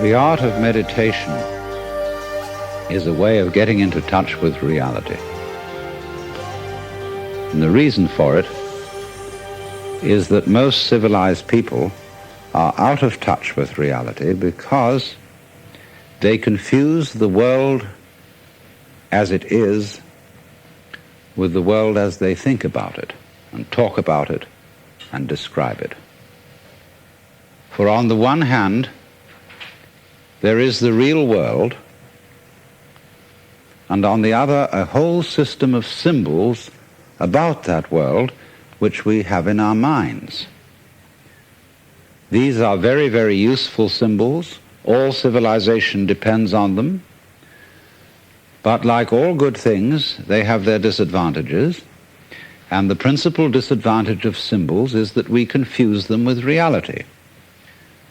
The art of meditation is a way of getting into touch with reality. And the reason for it is that most civilized people are out of touch with reality because they confuse the world as it is with the world as they think about it and talk about it and describe it. For on the one hand, there is the real world, and on the other, a whole system of symbols about that world which we have in our minds. These are very, very useful symbols. All civilization depends on them. But like all good things, they have their disadvantages. And the principal disadvantage of symbols is that we confuse them with reality,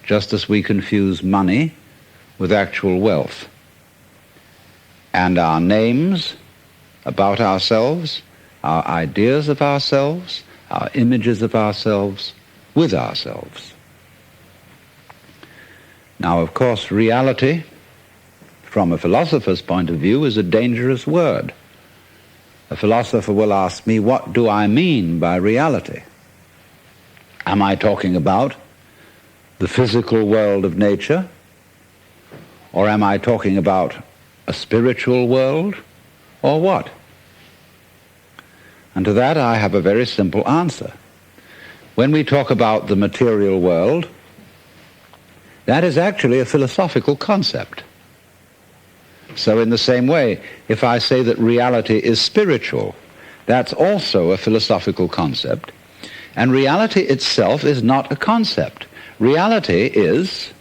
just as we confuse money with actual wealth, and our names about ourselves, our ideas of ourselves, our images of ourselves with ourselves. Now, of course, reality, from a philosopher's point of view, is a dangerous word. A philosopher will ask me, what do I mean by reality? Am I talking about the physical world of nature? Or am I talking about a spiritual world? Or what? And to that I have a very simple answer. When we talk about the material world, that is actually a philosophical concept. So in the same way, if I say that reality is spiritual, that's also a philosophical concept. And reality itself is not a concept. Reality is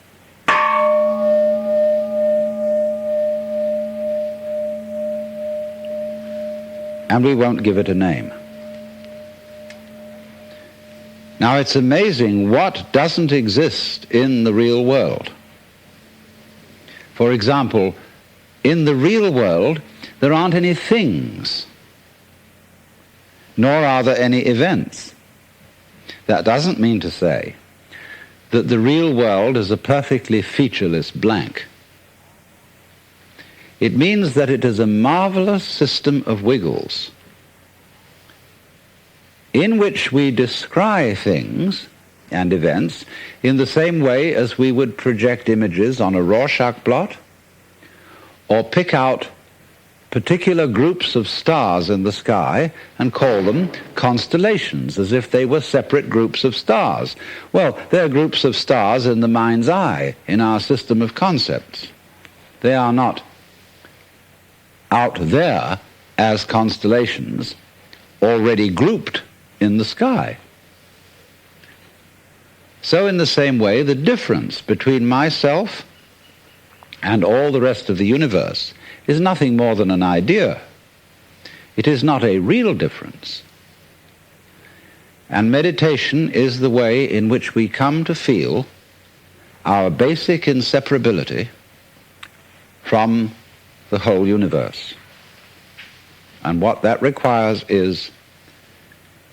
and we won't give it a name. Now, it's amazing what doesn't exist in the real world. For example, in the real world, there aren't any things, nor are there any events. That doesn't mean to say that the real world is a perfectly featureless blank. It means that it is a marvelous system of wiggles in which we descry things and events in the same way as we would project images on a Rorschach blot or pick out particular groups of stars in the sky and call them constellations, as if they were separate groups of stars. Well, they're groups of stars in the mind's eye, in our system of concepts. They are not out there as constellations already grouped in the sky. So in the same way, the difference between myself and all the rest of the universe is nothing more than an idea. It is not a real difference. And meditation is the way in which we come to feel our basic inseparability from the whole universe. And what that requires is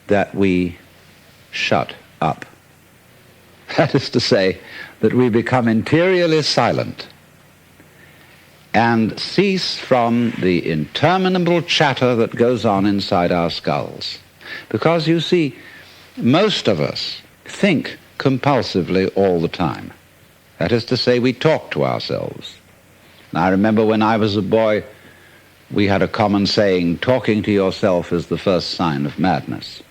that we shut up. That is to say, that we become interiorly silent and cease from the interminable chatter that goes on inside our skulls. Because, you see, most of us think compulsively all the time. That is to say, we talk to ourselves. And I remember when I was a boy, we had a common saying, talking to yourself is the first sign of madness.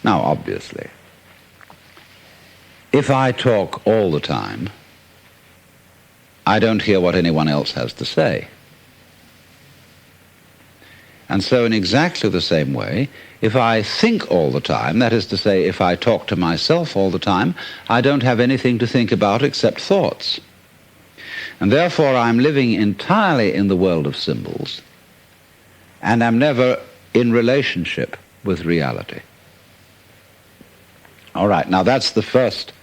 Now, obviously, if I talk all the time, I don't hear what anyone else has to say. And so in exactly the same way, if I think all the time, that is to say, if I talk to myself all the time, I don't have anything to think about except thoughts. And therefore I'm living entirely in the world of symbols, and I'm never in relationship with reality. All right, now that's the first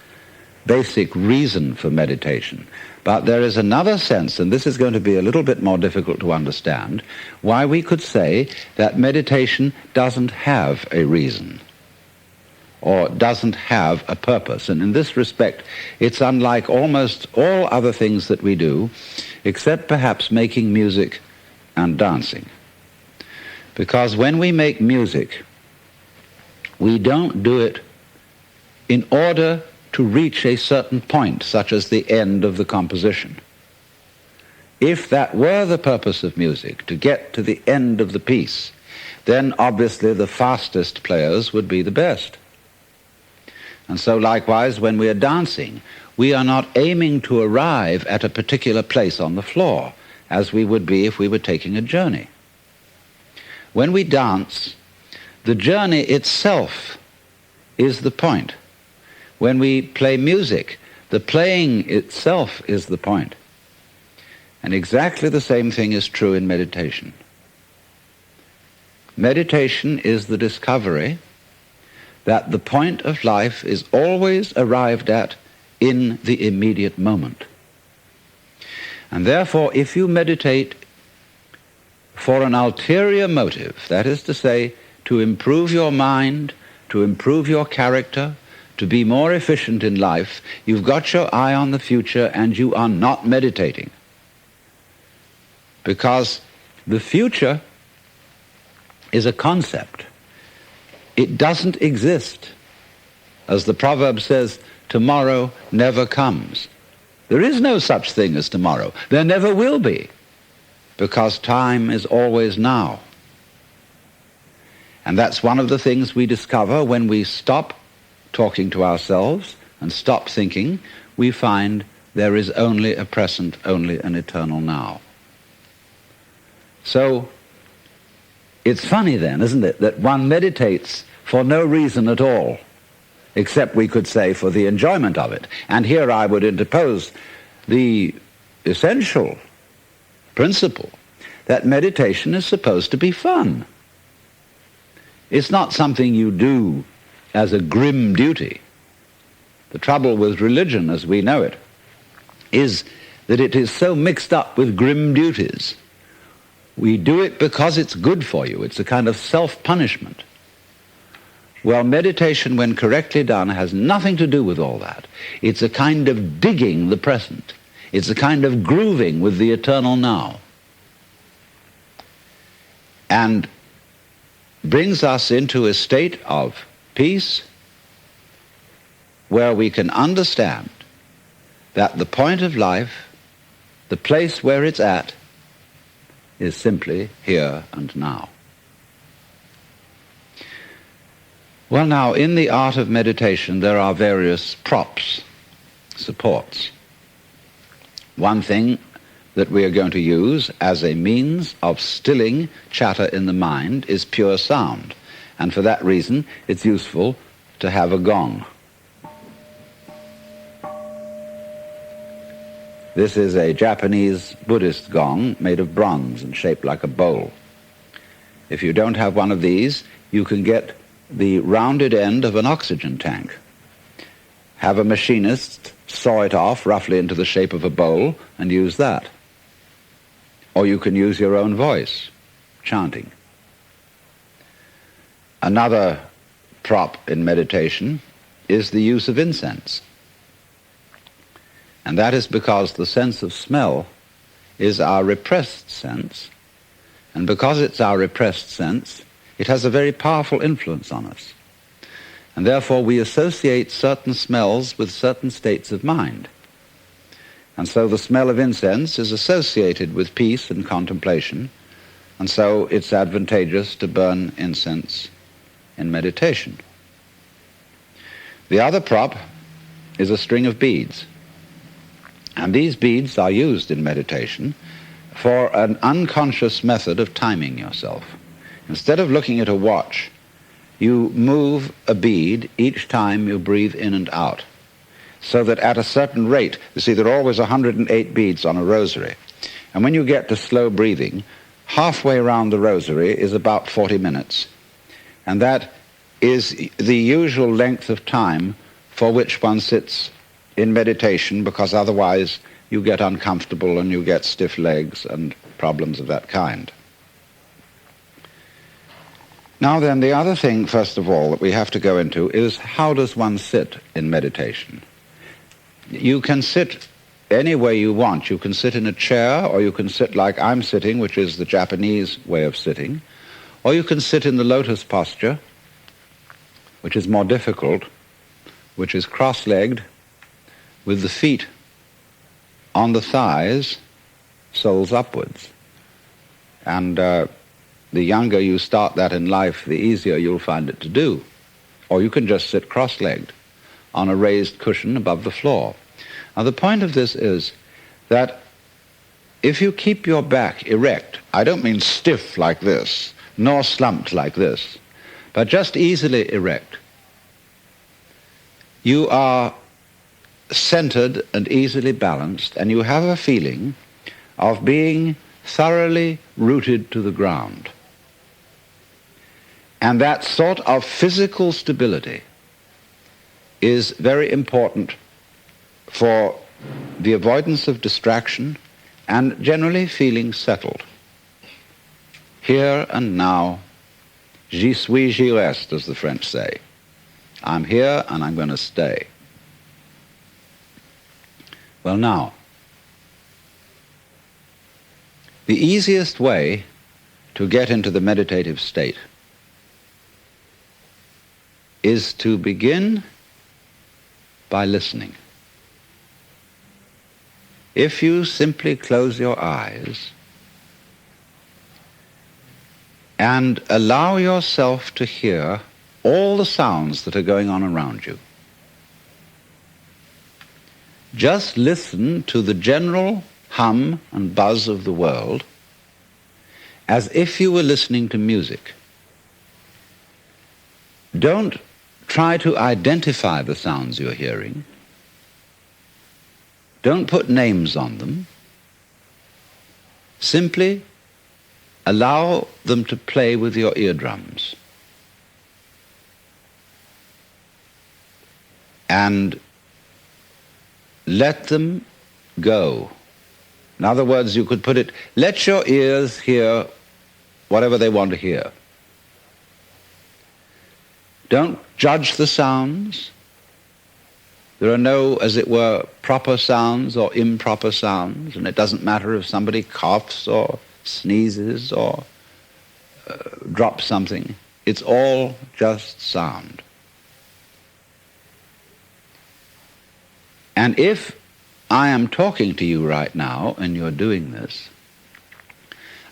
basic reason for meditation. But there is another sense, and this is going to be a little bit more difficult to understand, why we could say that meditation doesn't have a reason. or doesn't have a purpose. And in this respect, it's unlike almost all other things that we do, except perhaps making music and dancing. Because when we make music, we don't do it in order to reach a certain point, such as the end of the composition. If that were the purpose of music, to get to the end of the piece, then obviously the fastest players would be the best. And so likewise, when we are dancing, we are not aiming to arrive at a particular place on the floor, as we would be if we were taking a journey. When we dance, the journey itself is the point. When we play music, the playing itself is the point. And exactly the same thing is true in meditation. Meditation is the discovery that the point of life is always arrived at in the immediate moment. And therefore, if you meditate for an ulterior motive, that is to say, to improve your mind, to improve your character, to be more efficient in life, you've got your eye on the future and you are not meditating. Because the future is a concept. It doesn't exist. As the proverb says, tomorrow never comes. There is no such thing as tomorrow. There never will be, because time is always now. And that's one of the things we discover when we stop talking to ourselves and stop thinking. We find there is only a present, only an eternal now. So it's funny then, isn't it, that one meditates for no reason at all, except we could say for the enjoyment of it. And here I would interpose the essential principle that meditation is supposed to be fun. It's not something you do as a grim duty. The trouble with religion as we know it is that it is so mixed up with grim duties. We do it because it's good for you. It's a kind of self-punishment. Well, meditation, when correctly done, has nothing to do with all that. It's a kind of digging the present. It's a kind of grooving with the eternal now. And brings us into a state of peace where we can understand that the point of life, the place where it's at, is simply here and now. Well, now, in the art of meditation, there are various props, supports. One thing that we are going to use as a means of stilling chatter in the mind is pure sound. And for that reason, it's useful to have a gong. This is a Japanese Buddhist gong made of bronze and shaped like a bowl. If you don't have one of these, you can get the rounded end of an oxygen tank. Have a machinist saw it off roughly into the shape of a bowl and use that. Or you can use your own voice, chanting. Another prop in meditation is the use of incense. And that is because the sense of smell is our repressed sense. And because it's our repressed sense, it has a very powerful influence on us. And therefore we associate certain smells with certain states of mind. And so the smell of incense is associated with peace and contemplation, and so it's advantageous to burn incense in meditation. The other prop is a string of beads. And these beads are used in meditation for an unconscious method of timing yourself. Instead of looking at a watch, you move a bead each time you breathe in and out, so that at a certain rate, you see there are always 108 beads on a rosary, and when you get to slow breathing, halfway around the rosary is about 40 minutes, and that is the usual length of time for which one sits in meditation, because otherwise you get uncomfortable and you get stiff legs and problems of that kind. Now then, the other thing, first of all, that we have to go into is how does one sit in meditation? You can sit any way you want. You can sit in a chair, or you can sit like I'm sitting, which is the Japanese way of sitting, or you can sit in the lotus posture, which is more difficult, which is cross-legged, with the feet on the thighs, soles upwards. And the younger you start that in life, the easier you'll find it to do. Or you can just sit cross-legged on a raised cushion above the floor. Now the point of this is that if you keep your back erect, I don't mean stiff like this, nor slumped like this, but just easily erect, you are centered and easily balanced, and you have a feeling of being thoroughly rooted to the ground. And that sort of physical stability is very important for the avoidance of distraction and generally feeling settled. Here and now, j'y suis, j'y reste, as the French say. I'm here and I'm going to stay. Well now, the easiest way to get into the meditative state is to begin by listening. If you simply close your eyes and allow yourself to hear all the sounds that are going on around you, just listen to the general hum and buzz of the world as if you were listening to music. Don't try to identify the sounds you're hearing. Don't put names on them. Simply allow them to play with your eardrums. And let them go. In other words, you could put it, let your ears hear whatever they want to hear. Don't judge the sounds. There are no, as it were, proper sounds or improper sounds, and it doesn't matter if somebody coughs or sneezes or drops something. It's all just sound. And if I am talking to you right now and you're doing this,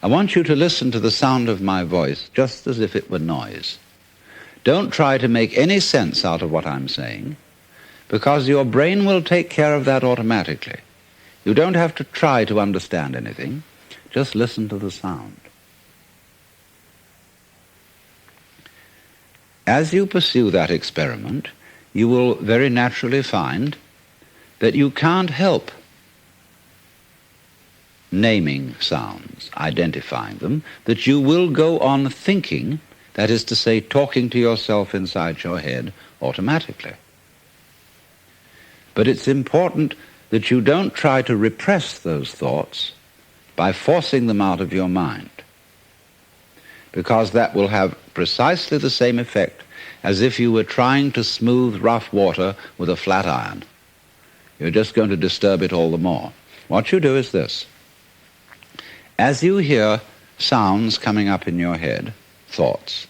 I want you to listen to the sound of my voice just as if it were noise. Don't try to make any sense out of what I'm saying, because your brain will take care of that automatically. You don't have to try to understand anything. Just listen to the sound. As you pursue that experiment, you will very naturally find that you can't help naming sounds, identifying them, that you will go on thinking, that is to say, talking to yourself inside your head automatically. But it's important that you don't try to repress those thoughts by forcing them out of your mind, because that will have precisely the same effect as if you were trying to smooth rough water with a flat iron. You're just going to disturb it all the more. What you do is this. As you hear sounds coming up in your head, thoughts,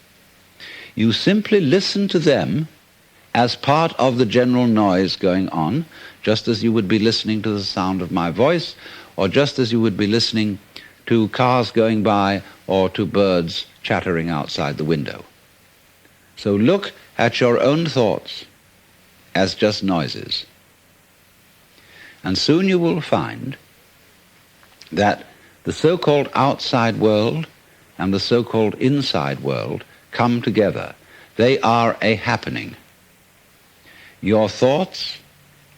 you simply listen to them as part of the general noise going on, just as you would be listening to the sound of my voice, or just as you would be listening to cars going by or to birds chattering outside the window. So look at your own thoughts as just noises. And soon you will find that the so-called outside world and the so-called inside world come together. They are a happening. Your thoughts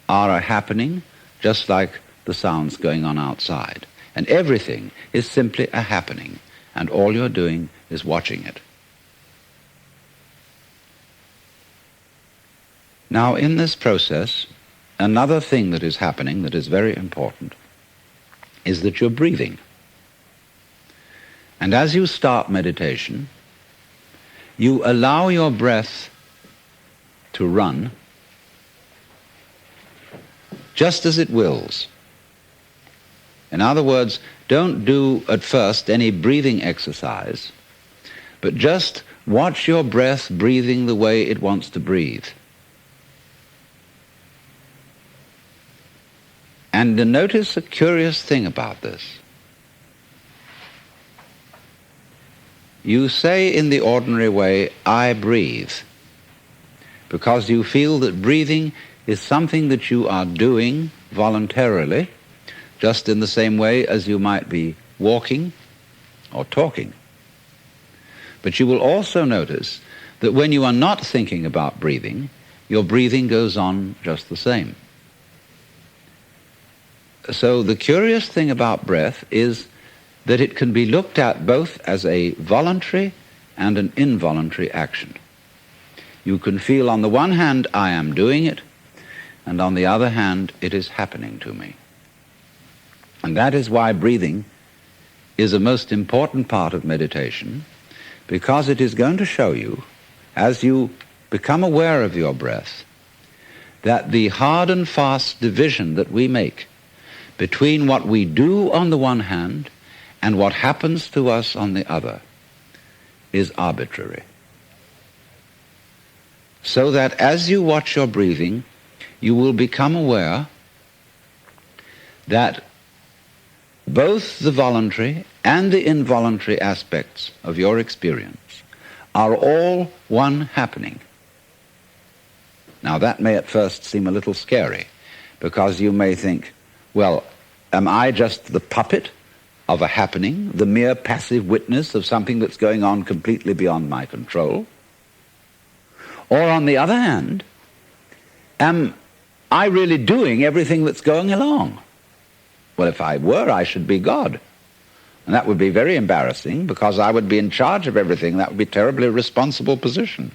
are a happening, just like the sounds going on outside. And everything is simply a happening, and all you're doing is watching it. Now, in this process, another thing that is happening that is very important is that you're breathing. And as you start meditation, you allow your breath to run just as it wills. In other words, don't do at first any breathing exercise, but just watch your breath breathing the way it wants to breathe. And notice a curious thing about this. You say in the ordinary way, I breathe, because you feel that breathing is something that you are doing voluntarily, just in the same way as you might be walking or talking. But you will also notice that when you are not thinking about breathing, your breathing goes on just the same. So the curious thing about breath is that it can be looked at both as a voluntary and an involuntary action. You can feel on the one hand, I am doing it, and on the other hand, it is happening to me. And that is why breathing is a most important part of meditation, because it is going to show you, as you become aware of your breath, that the hard and fast division that we make between what we do on the one hand and what happens to us on the other is arbitrary. So that as you watch your breathing, you will become aware that both the voluntary and the involuntary aspects of your experience are all one happening. Now that may at first seem a little scary, because you may think, well, am I just the puppet of a happening, the mere passive witness of something that's going on completely beyond my control? Or on the other hand, am I really doing everything that's going along? Well, if I were, I should be God. And that would be very embarrassing, because I would be in charge of everything. That would be a terribly responsible position.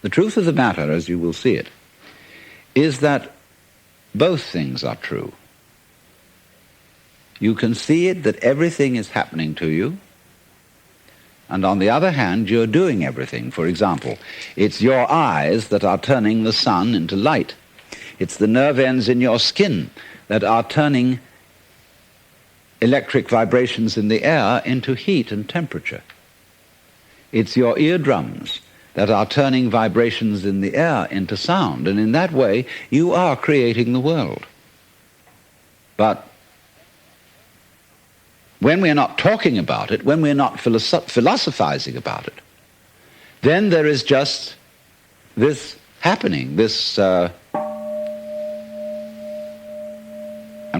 The truth of the matter, as you will see it, is that both things are true. You can see it that everything is happening to you, and on the other hand, you're doing everything. For example, it's your eyes that are turning the sun into light. It's the nerve ends in your skin that are turning electric vibrations in the air into heat and temperature. It's your eardrums that are turning vibrations in the air into sound, and in that way you are creating the world. But when we're not talking about it, when we're not philosophizing about it, then there is just this happening, this, and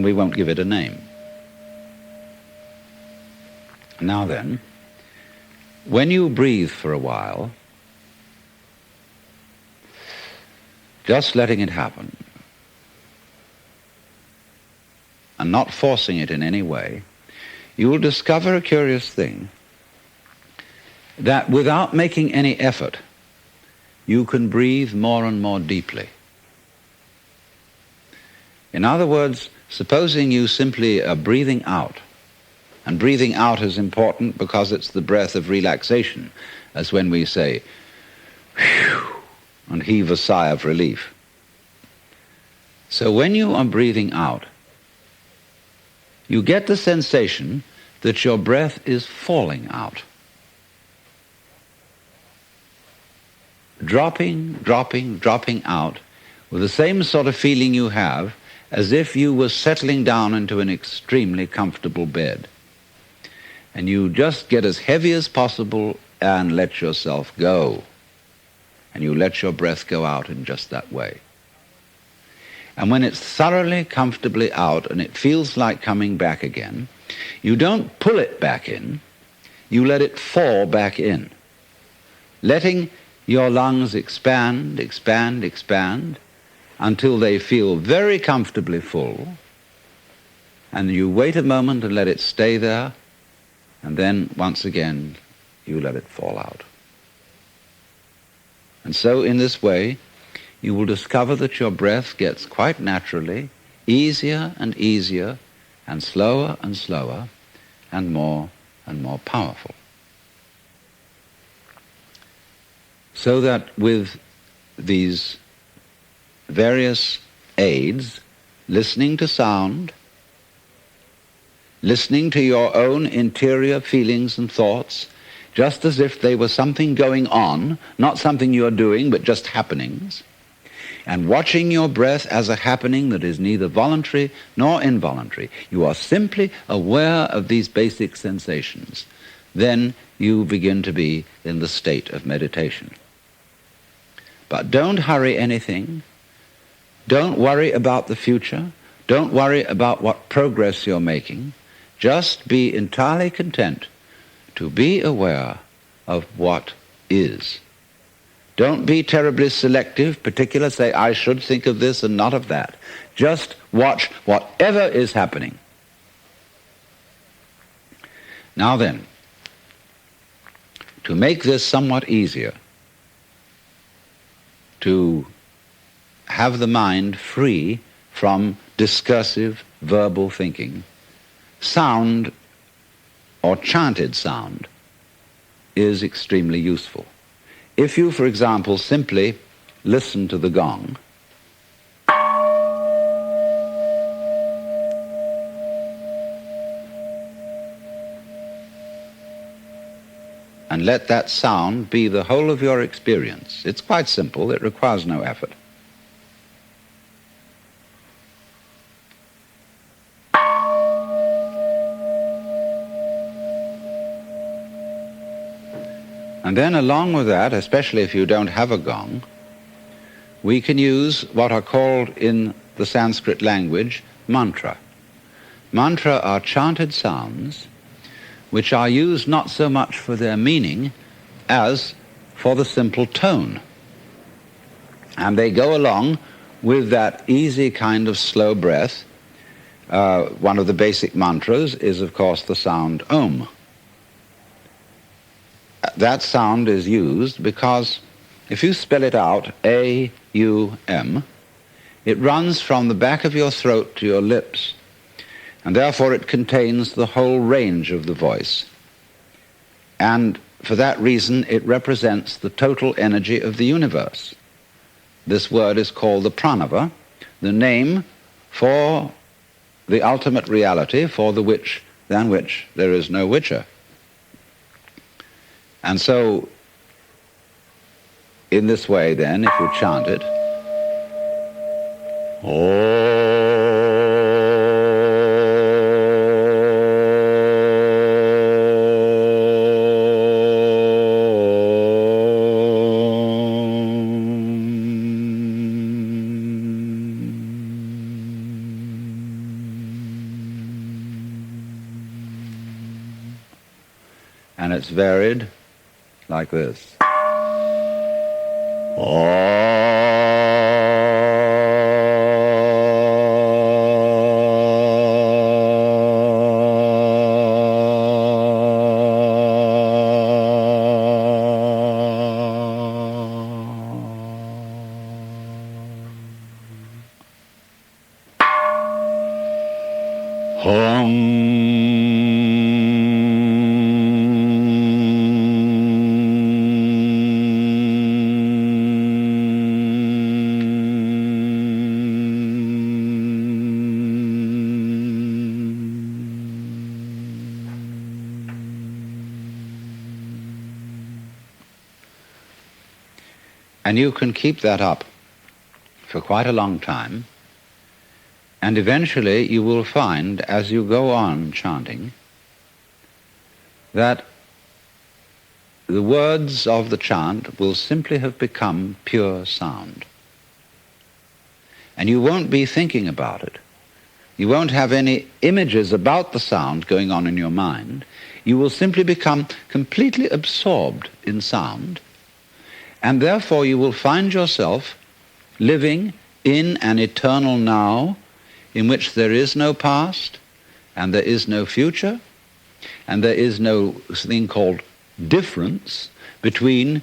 we won't give it a name. Now then, when you breathe for a while, just letting it happen, and not forcing it in any way, you will discover a curious thing, that without making any effort, you can breathe more and more deeply. In other words, supposing you simply are breathing out, and breathing out is important because it's the breath of relaxation, as when we say, whew, and heave a sigh of relief. So when you are breathing out, you get the sensation that your breath is falling out. Dropping, dropping, dropping out with the same sort of feeling you have as if you were settling down into an extremely comfortable bed. And you just get as heavy as possible and let yourself go. And you let your breath go out in just that way. And when it's thoroughly, comfortably out and it feels like coming back again, you don't pull it back in, you let it fall back in, letting your lungs expand, expand, expand, until they feel very comfortably full, and you wait a moment and let it stay there, and then once again you let it fall out. And so in this way, you will discover that your breath gets quite naturally easier and easier, and slower, and more powerful. So that with these various aids, listening to sound, listening to your own interior feelings and thoughts, just as if they were something going on, not something you're doing, but just happenings, and watching your breath as a happening that is neither voluntary nor involuntary. You are simply aware of these basic sensations. Then you begin to be in the state of meditation. But don't hurry anything. Don't worry about the future. Don't worry about what progress you're making. Just be entirely content to be aware of what is. Don't be terribly selective, particular, say, I should think of this and not of that. Just watch whatever is happening. Now then, to make this somewhat easier, to have the mind free from discursive verbal thinking, sound or chanted sound is extremely useful. If you, for example, simply listen to the gong, and let that sound be the whole of your experience. It's quite simple, it requires no effort. And then along with that, especially if you don't have a gong, we can use what are called in the Sanskrit language mantra. Mantra are chanted sounds which are used not so much for their meaning as for the simple tone. And they go along with that easy kind of slow breath. One of the basic mantras is, of course, the sound Om. That sound is used because if you spell it out, A-U-M, it runs from the back of your throat to your lips, and therefore it contains the whole range of the voice. And for that reason, it represents the total energy of the universe. This word is called the pranava, the name for the ultimate reality, for the which, than which there is no whicher. And so, in this way then, if you chant it, and it's varied like this. And you can keep that up for quite a long time, and eventually you will find, as you go on chanting, that the words of the chant will simply have become pure sound. And you won't be thinking about it. You won't have any images about the sound going on in your mind. You will simply become completely absorbed in sound, and therefore you will find yourself living in an eternal now in which there is no past and there is no future and there is no thing called difference between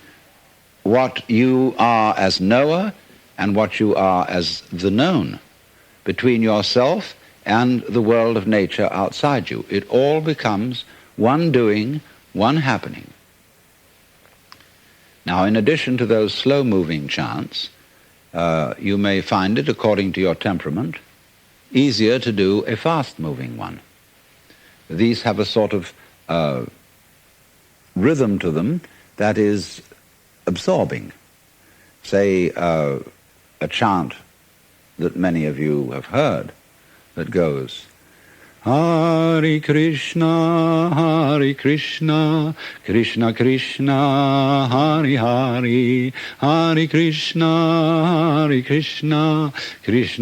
what you are as knower and what you are as the known, between yourself and the world of nature outside you. It all becomes one doing, one happening. Now, in addition to those slow-moving chants, you may find it, according to your temperament, easier to do a fast-moving one. These have a sort of rhythm to them that is absorbing. Say a chant that many of you have heard that goes, Hare Krishna, Krishna Krishna, Hare Hare, Hare Krishna, Krishna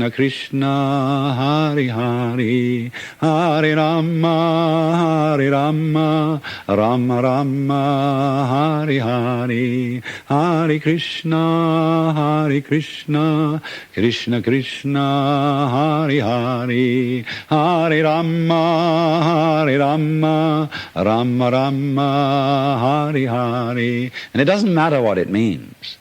Krishna, Hare Hare, Hare Rama, Rama Rama, Hare Hare, Hare Krishna, Krishna Krishna, Hare Hare, Hare Rama, Rama Rama, Hare Hare. And it doesn't matter what it means.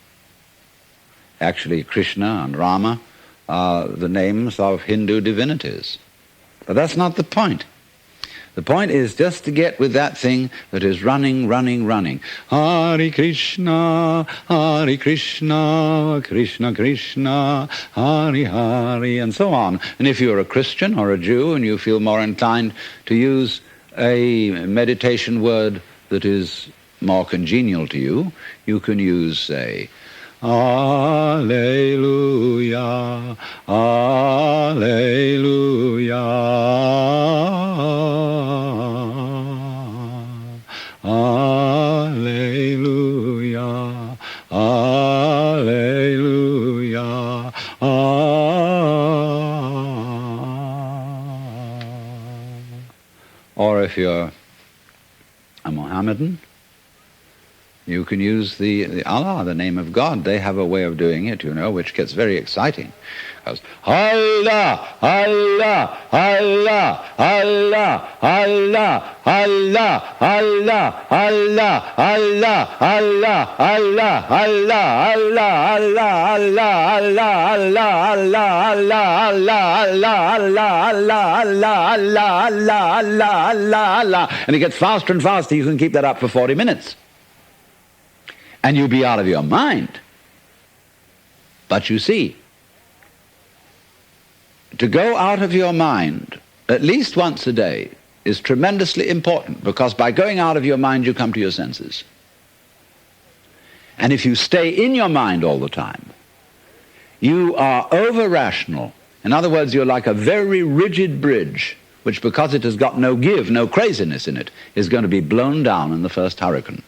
Actually, Krishna and Rama are the names of Hindu divinities. But that's not the point. The point is just to get with that thing that is running. Hare Krishna, Krishna Krishna, Hare Hare, and so on. And if you're a Christian or a Jew and you feel more inclined to use a meditation word that is more congenial to you, you can use, say, Alleluia, Alleluia, Alleluia, Alleluia, Or if you're a Mohammedan, you can use the Allah, the name of God. They have a way of doing it, you know, which gets very exciting. Goes, Allah, Allah, Allah, Allah, Allah, Allah, Allah, Allah, Allah, Allah, Allah, Allah, Allah, Allah, and it gets faster and faster. You can keep that up for 40 minutes. And you'll be out of your mind. But you see, to go out of your mind at least once a day is tremendously important, because by going out of your mind you come to your senses. And if you stay in your mind all the time, you are over-rational. In other words, you're like a very rigid bridge, which, because it has got no give, no craziness in it, is going to be blown down in the first hurricane.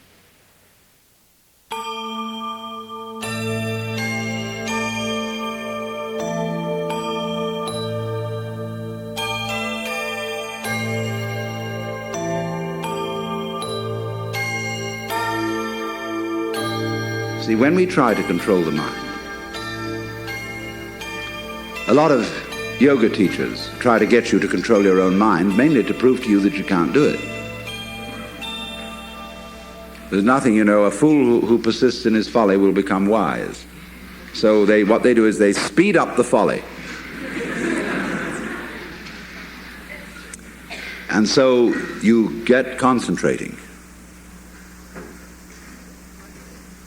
See, when we try to control the mind, a lot of yoga teachers try to get you to control your own mind, mainly to prove to you that you can't do it. There's nothing, you know, a fool who persists in his folly will become wise. So what they do is they speed up the folly. And so you get concentrating.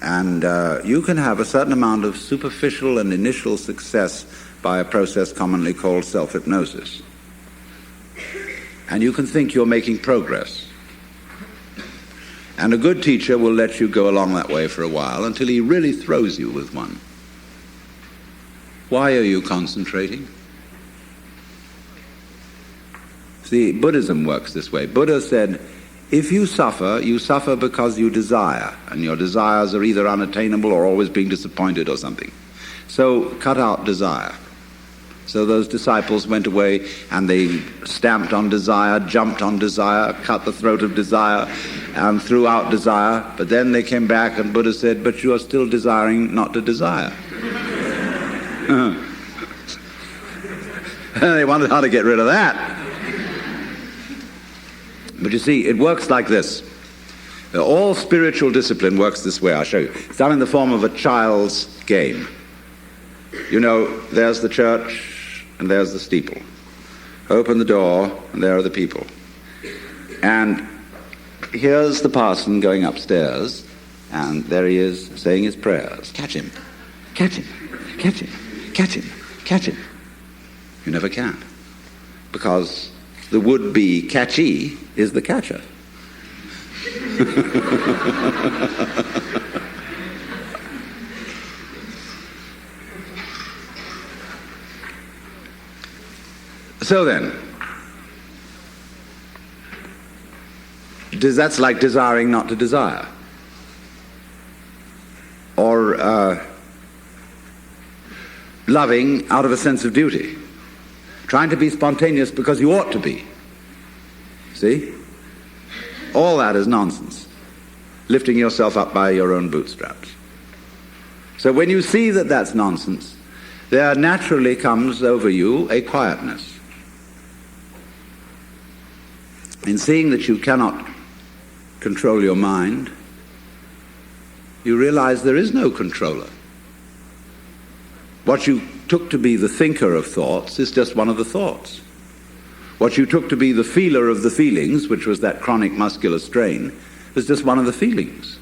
And you can have a certain amount of superficial and initial success by a process commonly called self-hypnosis. And you can think you're making progress. And a good teacher will let you go along that way for a while until he really throws you with one. Why are you concentrating? See, Buddhism works this way. Buddha said, if you suffer because you desire, and your desires are either unattainable or always being disappointed or something. So cut out desire. So those disciples went away and they stamped on desire, jumped on desire, cut the throat of desire, and threw out desire. But then they came back and Buddha said, but you are still desiring not to desire. They wondered how to get rid of that. But you see, it works like this. All spiritual discipline works this way. I'll show you. It's done in the form of a child's game. You know, there's the church and there's the steeple. Open the door and there are the people. And here's the parson going upstairs, And there he is saying his prayers. Catch him, catch him, catch him, catch him, catch him. You never can. Because the would-be catchee is the catcher. So then, that's like desiring not to desire. Or loving out of a sense of duty. Trying to be spontaneous because you ought to be. See? All that is nonsense. Lifting yourself up by your own bootstraps. So when you see that that's nonsense, there naturally comes over you a quietness. In seeing that you cannot control your mind, you realize there is no controller. What you took to be the thinker of thoughts is just one of the thoughts. What you took to be the feeler of the feelings, which was that chronic muscular strain, is just one of the feelings.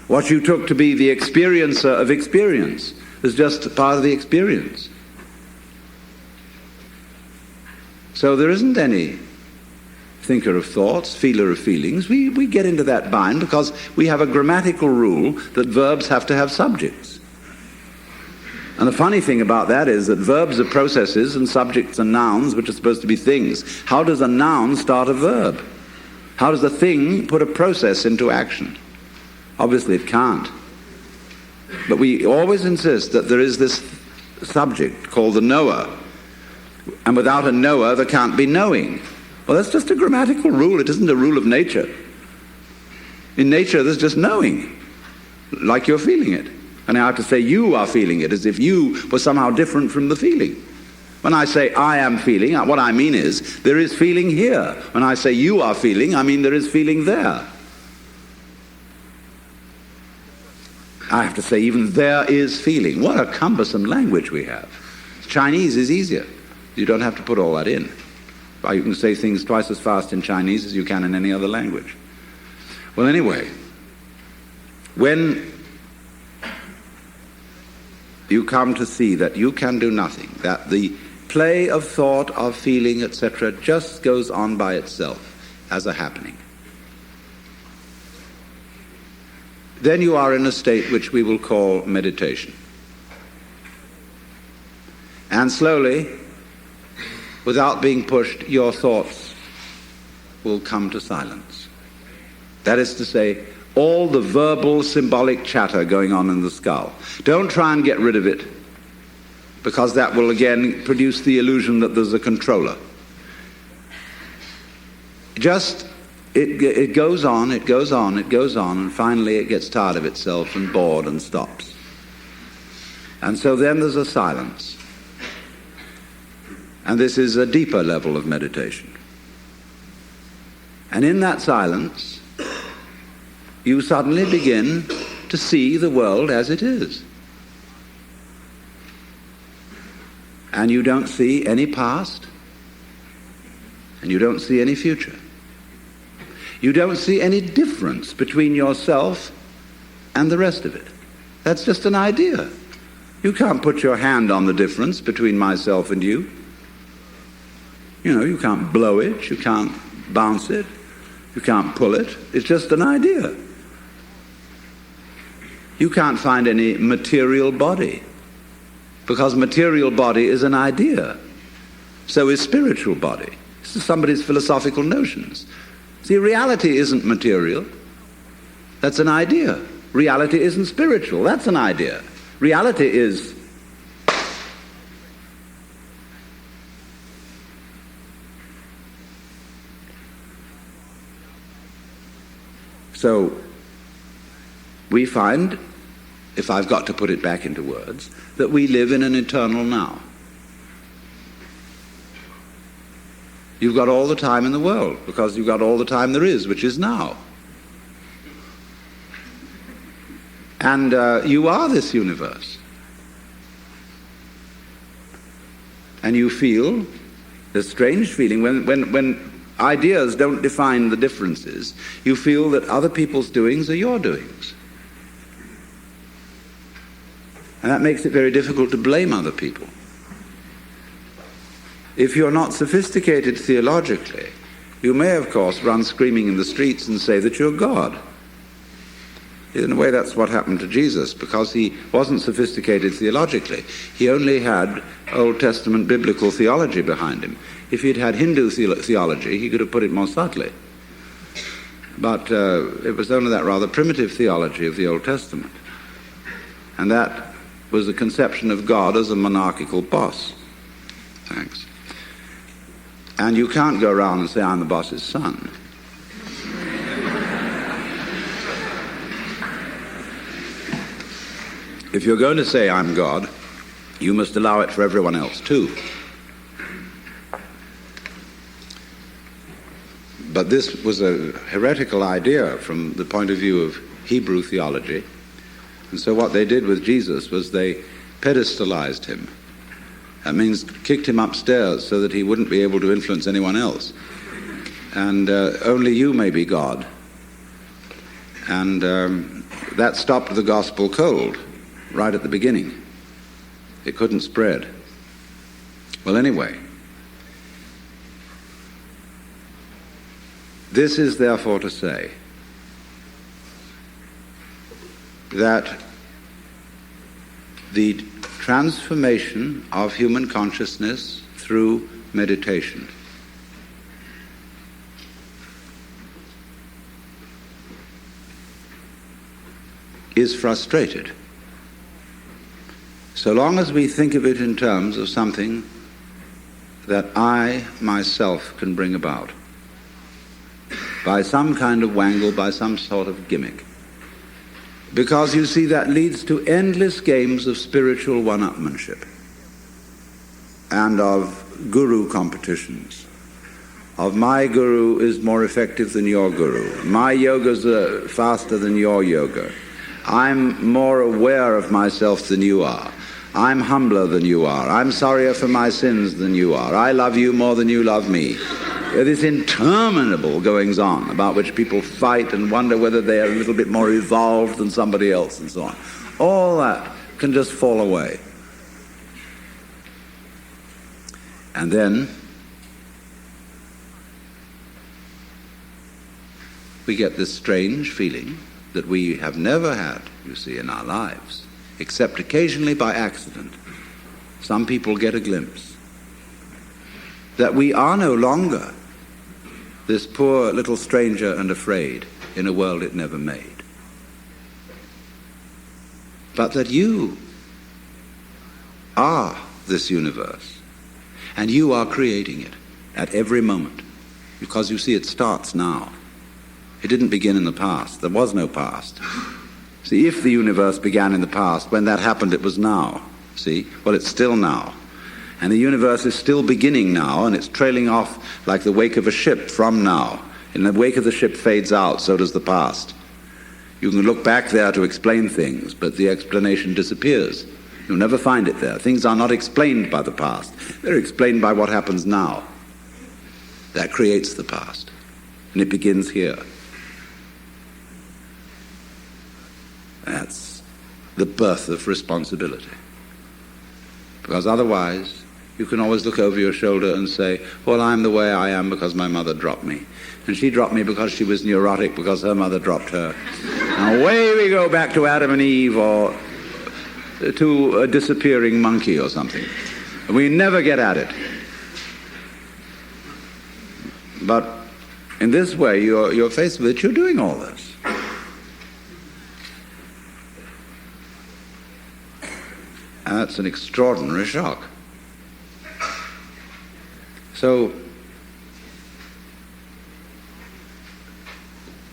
What you took to be the experiencer of experience is just part of the experience. So there isn't any thinker of thoughts, feeler of feelings. We get into that bind because we have a grammatical rule that verbs have to have subjects. And the funny thing about that is that verbs are processes and subjects are nouns, which are supposed to be things. How does a noun start a verb? How does a thing put a process into action? Obviously it can't. But we always insist that there is this subject called the knower. And without a knower there can't be knowing. Well, that's just a grammatical rule. It isn't a rule of nature. In nature, there's just knowing, like you're feeling it. And I have to say you are feeling it, as if you were somehow different from the feeling. When I say I am feeling, what I mean is there is feeling here. When I say you are feeling, I mean there is feeling there. I have to say even there is feeling. What a cumbersome language we have. Chinese is easier. You don't have to put all that in. You can say things twice as fast in Chinese as you can in any other language. Well, anyway, when you come to see that you can do nothing, that the play of thought, of feeling, etc., just goes on by itself as a happening, then you are in a state which we will call meditation. And slowly, without being pushed, your thoughts will come to silence. That is to say, all the verbal, symbolic chatter going on in the skull. Don't try and get rid of it, because that will again produce the illusion that there's a controller. Just, it goes on, it goes on, it goes on, and finally it gets tired of itself and bored and stops. And so then there's a silence. And this is a deeper level of meditation. And in that silence, you suddenly begin to see the world as it is. And you don't see any past, and you don't see any future. You don't see any difference between yourself and the rest of it. That's just an idea. You can't put your hand on the difference between myself and you. You know, you can't blow it, you can't bounce it, you can't pull it. It's just an idea. You can't find any material body, because material body is an idea. So is spiritual body. This is somebody's philosophical notions. See, reality isn't material. That's an idea. Reality isn't spiritual. That's an idea. Reality is so we find, if I've got to put it back into words, that we live in an eternal now. You've got all the time in the world, because you've got all the time there is, which is now. And you are this universe. And you feel this strange feeling when ideas don't define the differences. You feel that other people's doings are your doings. And that makes it very difficult to blame other people. If you're not sophisticated theologically, you may, of course, run screaming in the streets and say that you're God. In a way, that's what happened to Jesus, because he wasn't sophisticated theologically. He only had Old Testament biblical theology behind him. If he'd had Hindu theology, he could have put it more subtly. But it was only that rather primitive theology of the Old Testament. And that was the conception of God as a monarchical boss. Thanks. And you can't go around and say, I'm the boss's son. If you're going to say, I'm God, you must allow it for everyone else too. But this was a heretical idea from the point of view of Hebrew theology. And so what they did with Jesus was they pedestalized him. That means kicked him upstairs so that he wouldn't be able to influence anyone else. And only you may be God. And that stopped the gospel cold right at the beginning. It couldn't spread. Well, anyway, this is therefore to say that the transformation of human consciousness through meditation is frustrated so long as we think of it in terms of something that I myself can bring about by some kind of wangle, by some sort of gimmick. Because, you see, that leads to endless games of spiritual one-upmanship and of guru competitions, of my guru is more effective than your guru, my yoga's faster than your yoga, I'm more aware of myself than you are, I'm humbler than you are, I'm sorrier for my sins than you are, I love you more than you love me. This interminable goings-on about which people fight and wonder whether they are a little bit more evolved than somebody else and so on. All that can just fall away. And then we get this strange feeling that we have never had, you see, in our lives, except occasionally by accident. Some people get a glimpse that we are no longer this poor little stranger and afraid in a world it never made, but that you are this universe, and you are creating it at every moment, because you see it starts now. It didn't begin in the past. There was no past. See, if the universe began in the past, when that happened it was now. See, well, it's still now. And the universe is still beginning now, and it's trailing off like the wake of a ship from now. And the wake of the ship fades out, so does the past. You can look back there to explain things, but the explanation disappears. You'll never find it there. Things are not explained by the past. They're explained by what happens now. That creates the past. And it begins here. That's the birth of responsibility. Because otherwise, you can always look over your shoulder and say, well, I'm the way I am because my mother dropped me. And she dropped me because she was neurotic because her mother dropped her. And away we go back to Adam and Eve or to a disappearing monkey or something. We never get at it. But in this way, you're faced with it, you're doing all this. And that's an extraordinary shock. So,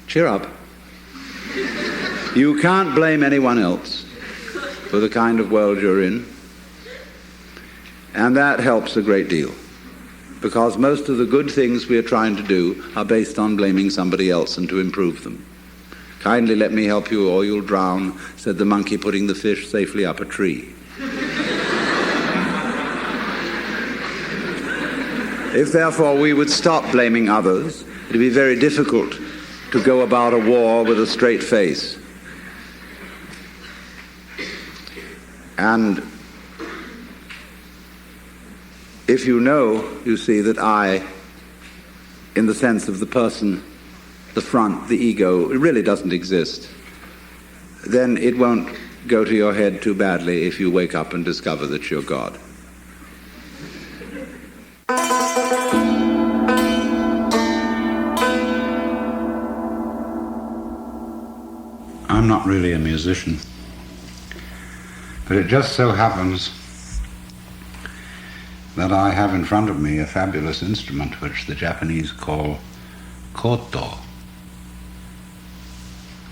cheer up. You can't blame anyone else for the kind of world you're in. And that helps a great deal. Because most of the good things we are trying to do are based on blaming somebody else and to improve them. Kindly let me help you or you'll drown, said the monkey putting the fish safely up a tree. If therefore we would stop blaming others, it would be very difficult to go about a war with a straight face. And if you know, you see, that I, in the sense of the person, the front, the ego, it really doesn't exist, then it won't go to your head too badly if you wake up and discover that you're God. I'm not really a musician, but it just so happens that I have in front of me a fabulous instrument which the Japanese call koto.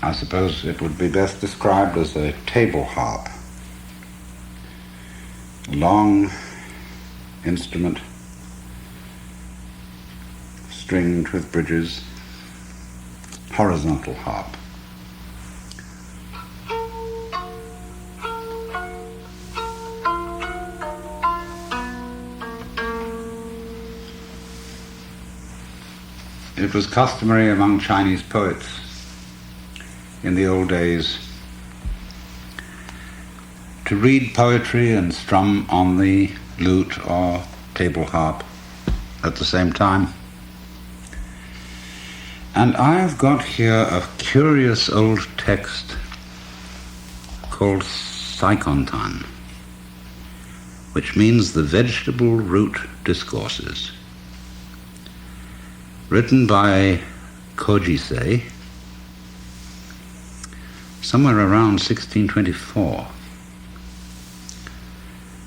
I suppose it would be best described as a table harp. A long instrument, stringed with bridges, horizontal harp. It was customary among Chinese poets in the old days to read poetry and strum on the lute or table harp at the same time. And I've got here a curious old text called Saikontan, which means the vegetable root discourses, written by Kojisei somewhere around 1624.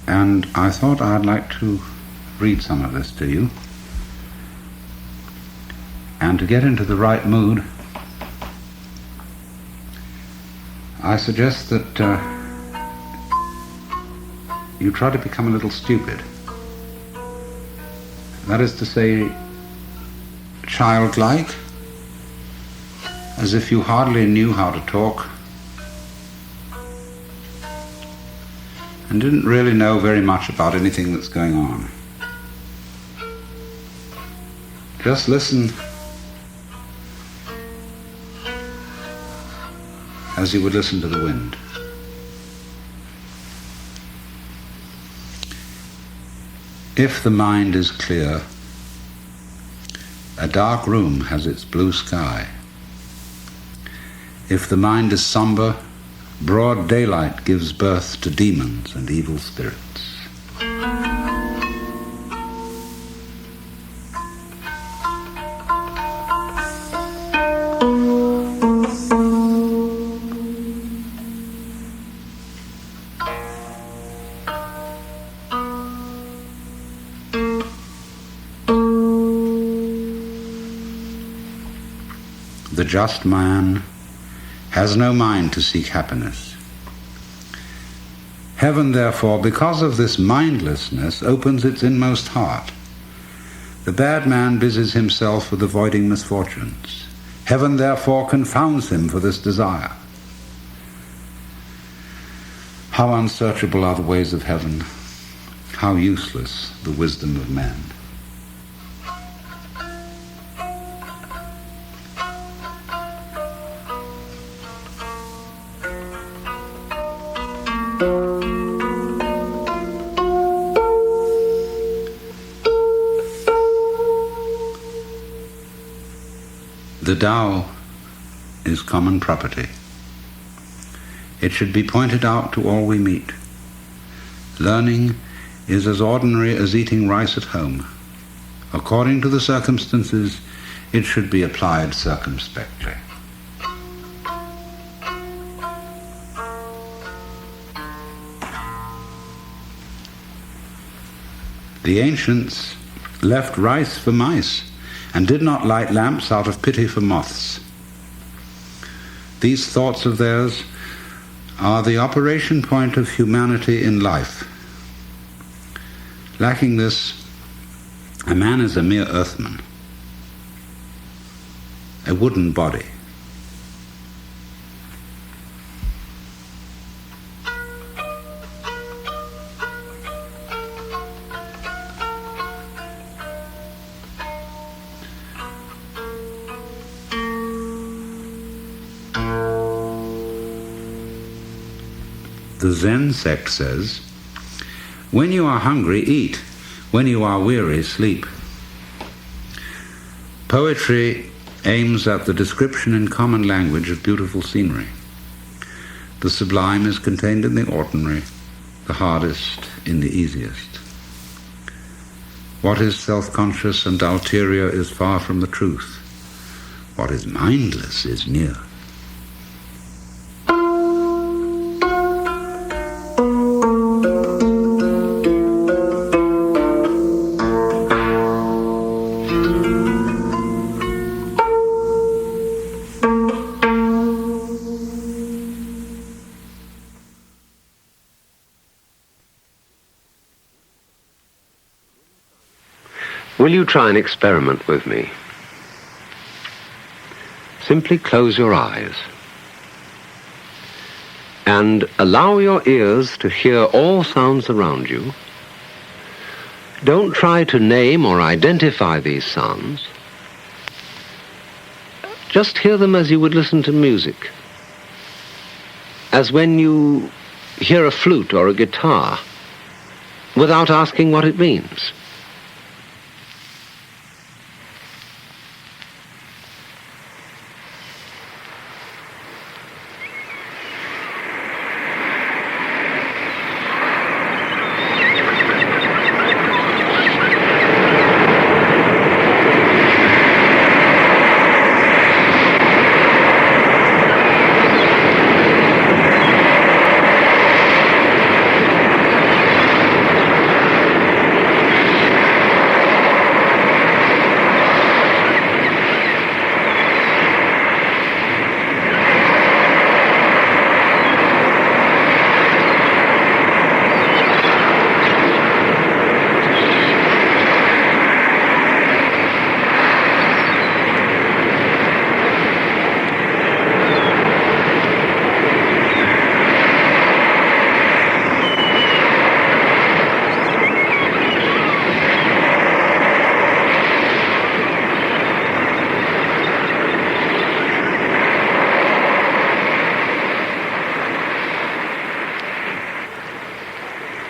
And I thought I'd like to read some of this to you. And to get into the right mood, I suggest that you try to become a little stupid. That is to say, childlike, as if you hardly knew how to talk and didn't really know very much about anything that's going on. Just listen as you would listen to the wind. If the mind is clear, a dark room has its blue sky. If the mind is somber, broad daylight gives birth to demons and evil spirits. The just man has no mind to seek happiness. Heaven, therefore, because of this mindlessness, opens its inmost heart. The bad man busies himself with avoiding misfortunes. Heaven, therefore, confounds him for this desire. How unsearchable are the ways of heaven, how useless the wisdom of men. The Tao is common property. It should be pointed out to all we meet. Learning is as ordinary as eating rice at home. According to the circumstances, it should be applied circumspectly. The ancients left rice for mice and did not light lamps out of pity for moths. These thoughts of theirs are the operation point of humanity in life. Lacking this, a man is a mere earthman, a wooden body. the Zen sect says, when you are hungry, eat. When you are weary, sleep. Poetry aims at the description in common language of beautiful scenery. The sublime is contained in the ordinary, the hardest in the easiest. What is self-conscious and ulterior is far from the truth. What is mindless is near. Will you try an experiment with me? Simply close your eyes and allow your ears to hear all sounds around you. Don't try to name or identify these sounds. Just hear them as you would listen to music, as when you hear a flute or a guitar, without asking what it means.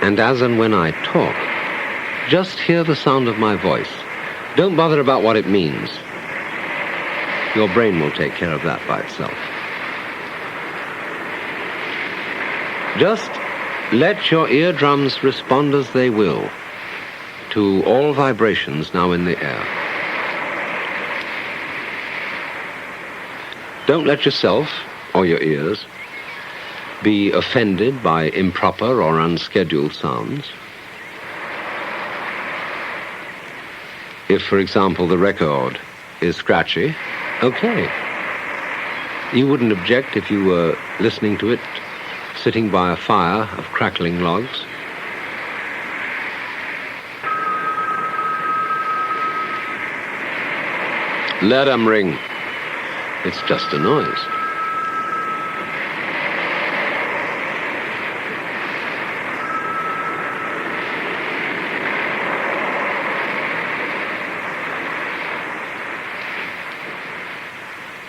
And as and when I talk, just hear the sound of my voice. Don't bother about what it means. Your brain will take care of that by itself. Just let your eardrums respond as they will to all vibrations now in the air. Don't let yourself or your ears be offended by improper or unscheduled sounds. If, for example, the record is scratchy, okay. You wouldn't object if you were listening to it sitting by a fire of crackling logs. Let 'em ring. It's just a noise.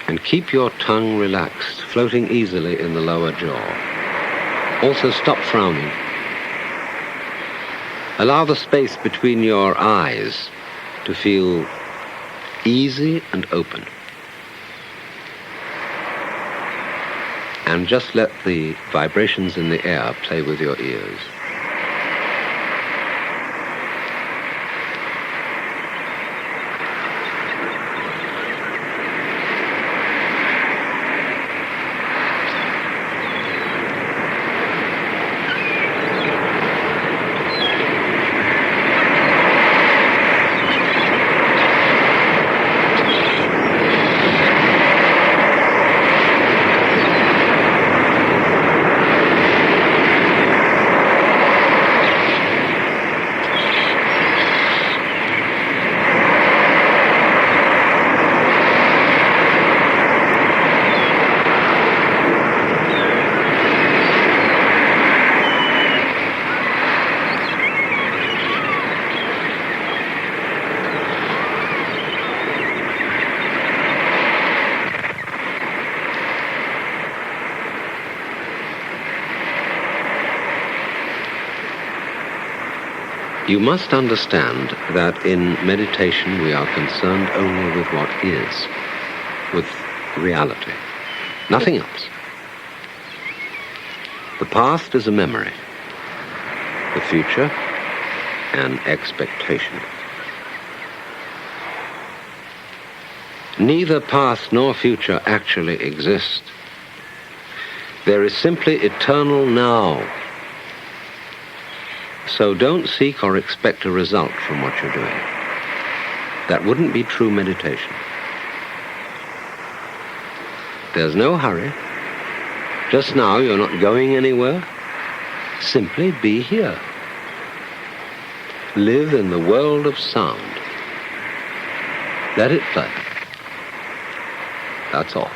And keep your tongue relaxed, floating easily in the lower jaw. Also stop frowning. Allow the space between your eyes to feel easy and open. And just let the vibrations in the air play with your ears. You must understand that in meditation we are concerned only with what is, with reality, nothing else. The past is a memory, the future an expectation. Neither past nor future actually exist. There is simply eternal now. So don't seek or expect a result from what you're doing. That wouldn't be true meditation. There's no hurry. Just now you're not going anywhere. Simply be here. Live in the world of sound. Let it play. That's all.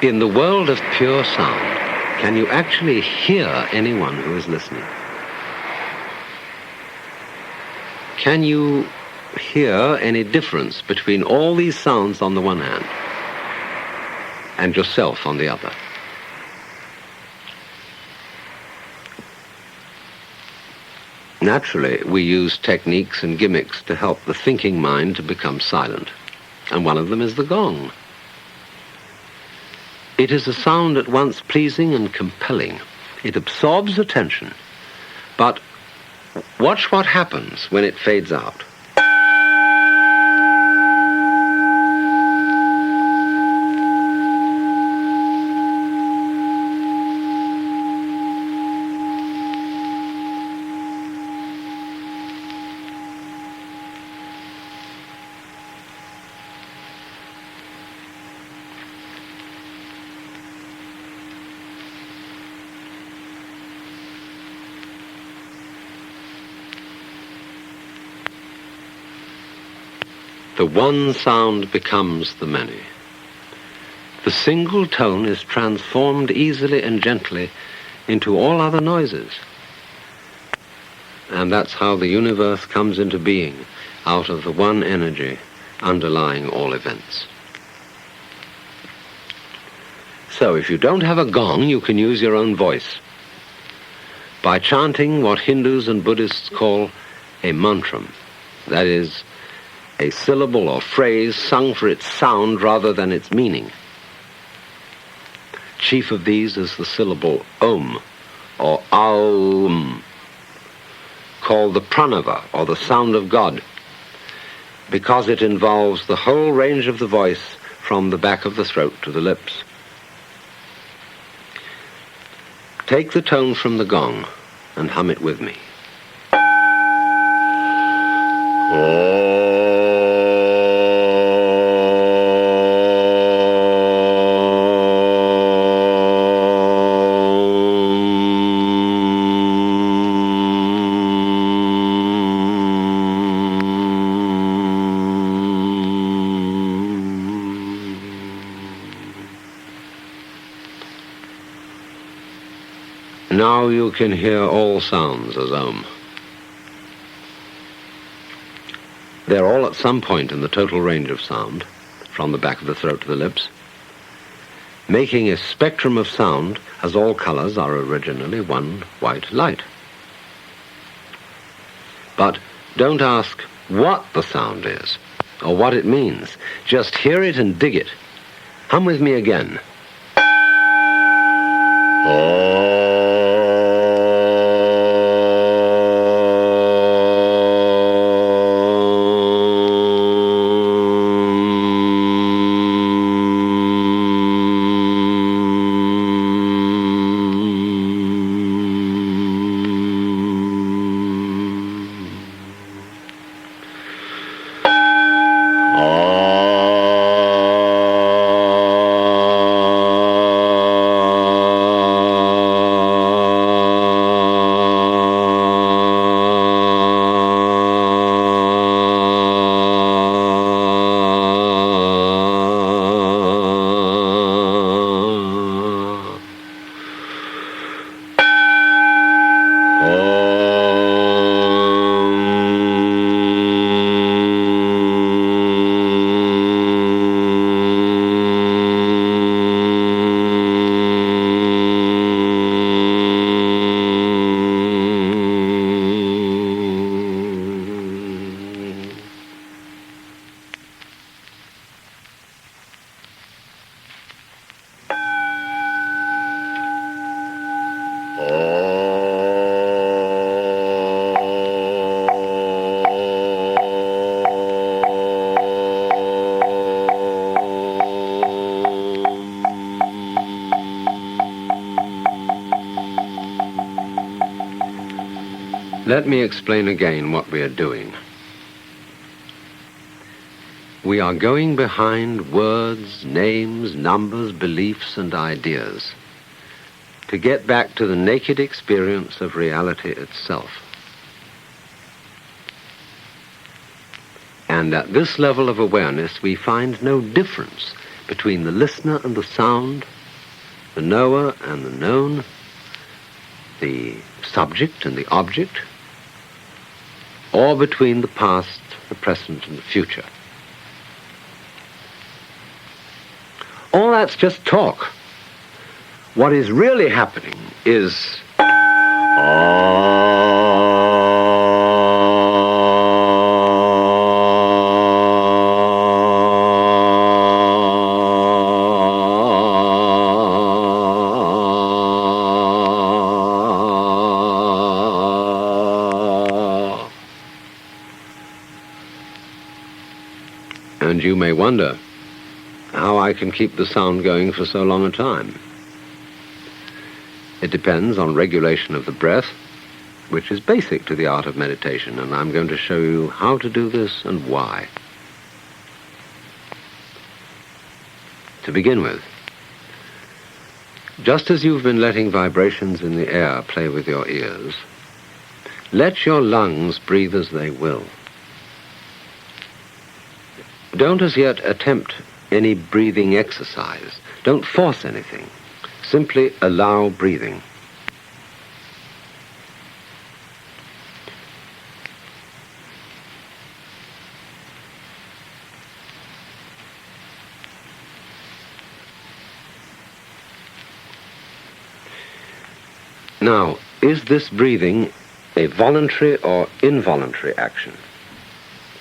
In the world of pure sound, can you actually hear anyone who is listening? Can you hear any difference between all these sounds on the one hand and yourself on the other? Naturally, we use techniques and gimmicks to help the thinking mind to become silent, and one of them is the gong. It is a sound at once pleasing and compelling. It absorbs attention. But watch what happens when it fades out. The one sound becomes the many. The single tone is transformed easily and gently into all other noises. And that's how the universe comes into being, out of the one energy underlying all events. So if you don't have a gong, you can use your own voice by chanting what Hindus and Buddhists call a mantram, that is, a syllable or phrase sung for its sound rather than its meaning. Chief of these is the syllable Om, or Aum, called the pranava, or the sound of God, because it involves the whole range of the voice from the back of the throat to the lips. Take the tone from the gong and hum it with me. Now you can hear all sounds as Om. They're all at some point in the total range of sound, from the back of the throat to the lips, making a spectrum of sound as all colors are originally one white light. But don't ask what the sound is, or what it means. Just hear it and dig it. Hum with me again. Oh. Let me explain again what we are doing. We are going behind words, names, numbers, beliefs, and ideas to get back to the naked experience of reality itself. And at this level of awareness, we find no difference between the listener and the sound, the knower and the known, the subject and the object, or between the past, the present, and the future. All that's just talk. What is really happening is and you may wonder how I can keep the sound going for so long a time. It depends on regulation of the breath, which is basic to the art of meditation, and I'm going to show you how to do this and why. To begin with, just as you've been letting vibrations in the air play with your ears, let your lungs breathe as they will. Don't as yet attempt any breathing exercise. Don't force anything. Simply allow breathing. Now, is this breathing a voluntary or involuntary action?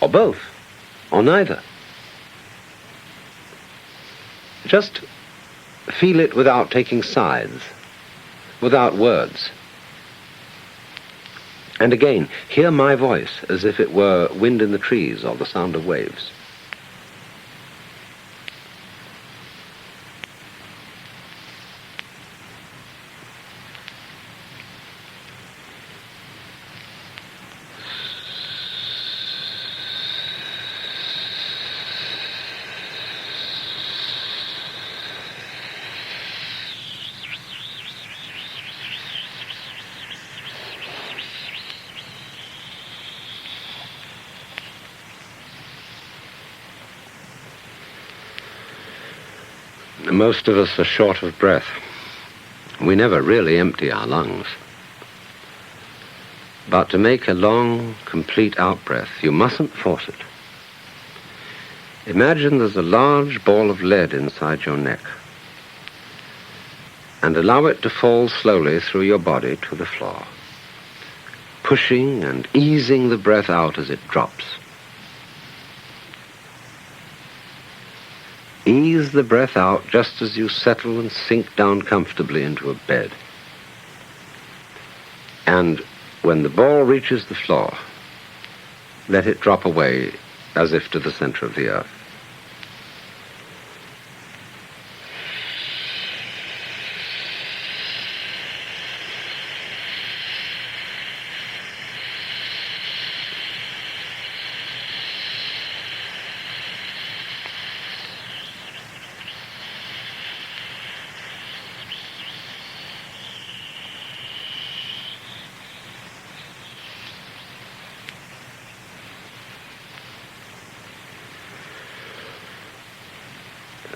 Or both? Or neither? Just feel it without taking sides, without words. And again, hear my voice as if it were wind in the trees or the sound of waves. Most of us are short of breath. We never really empty our lungs. But to make a long, complete out-breath, you mustn't force it. Imagine there's a large ball of lead inside your neck, and allow it to fall slowly through your body to the floor, pushing and easing the breath out as it drops. Ease the breath out just as you settle and sink down comfortably into a bed. And when the ball reaches the floor, let it drop away as if to the center of the earth.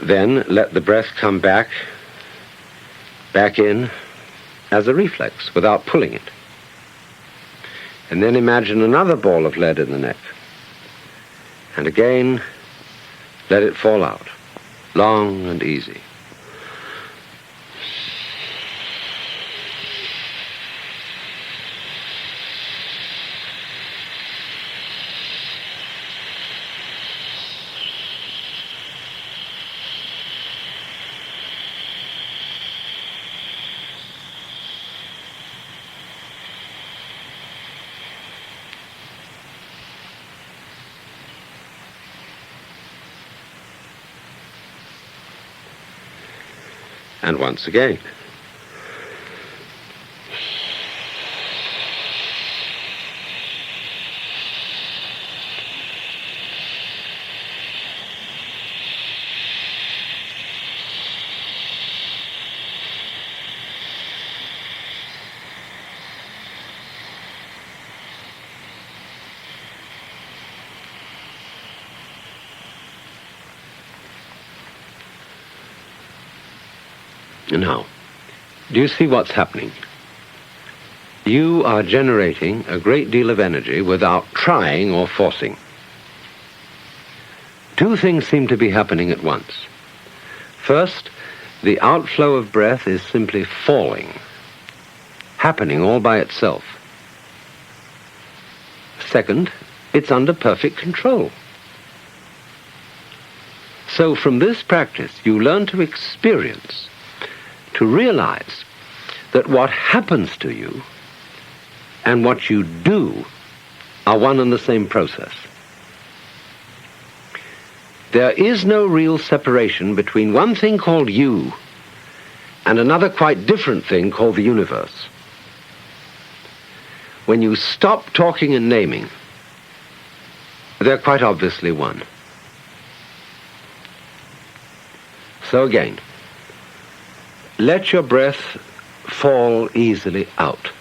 Then let the breath come back in as a reflex without pulling it. And then imagine another ball of lead in the neck. And again, let it fall out, long and easy. And once again. Now, do you see what's happening? You are generating a great deal of energy without trying or forcing. Two things seem to be happening at once. First, the outflow of breath is simply falling, happening all by itself. Second, it's under perfect control. So from this practice, you learn to experience, to realize that what happens to you and what you do are one and the same process. There is no real separation between one thing called you and another quite different thing called the universe. When you stop talking and naming, they're quite obviously one. So again, let your breath fall easily out.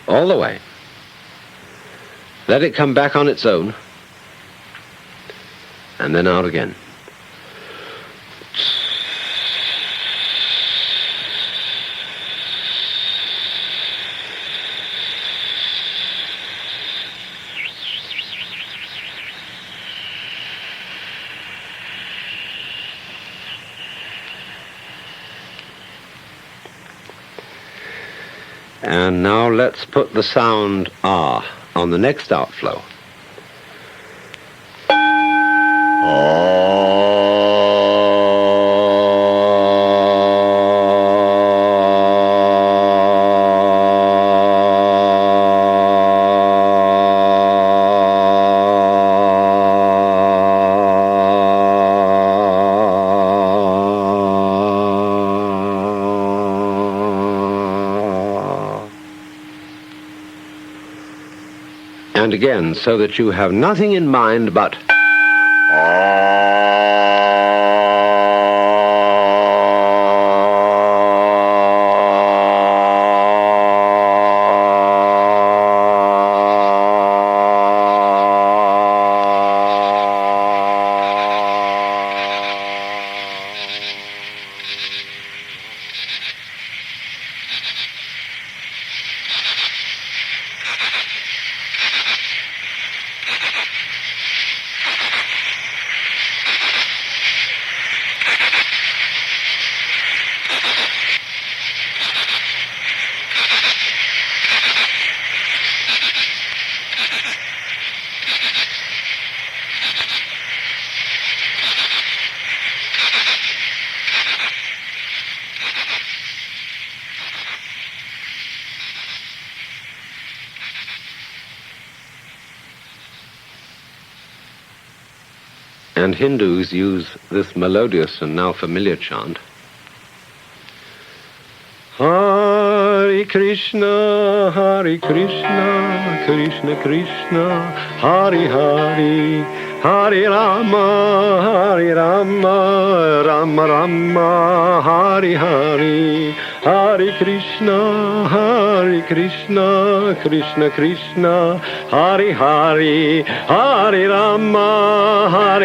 All the way. Let it come back on its own, and then out again. And now let's put the sound ah on the next outflow. And again, so that you have nothing in mind but And Hindus use this melodious and now familiar chant. Hare Krishna, Krishna Krishna, Hare Hare, Hare Rama, Rama Rama, Hare Hare, Hare Krishna, Krishna Krishna, Hare Hare, Hare Rama,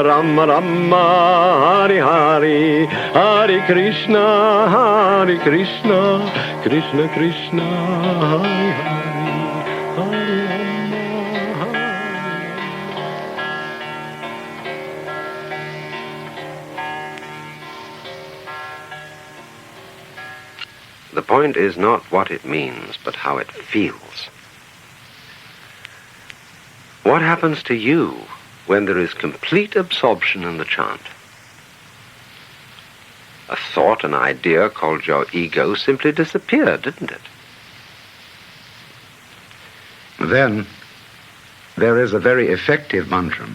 Rama Rama, Hare Hare, Hare Krishna, Krishna Krishna, Hare Hare, Hare Rama, The point is not what it means, but how it feels. What happens to you when there is complete absorption in the chant? A thought, an idea called your ego simply disappeared, didn't it? Then there is a very effective mantra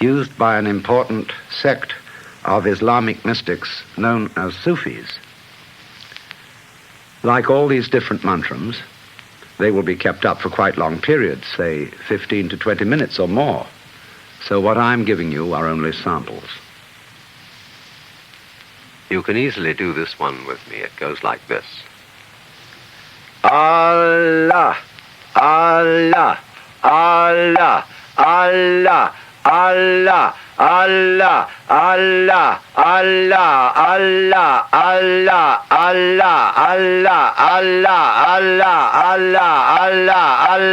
used by an important sect of Islamic mystics known as Sufis. Like all these different mantras, they will be kept up for quite long periods, say 15 to 20 minutes or more. So what I'm giving you are only samples. You can easily do this one with me. It goes like this. Allah, Allah, Allah, Allah, Allah, Allah, Allah, Allah, Allah, Allah, Allah, Allah, Allah, Allah, Allah, Allah,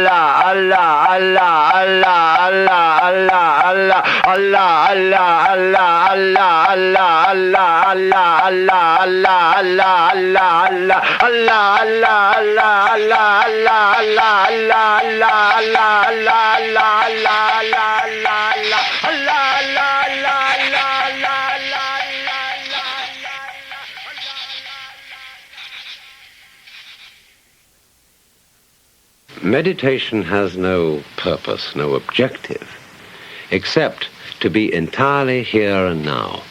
Meditation has no purpose, no objective, except to be entirely here and now.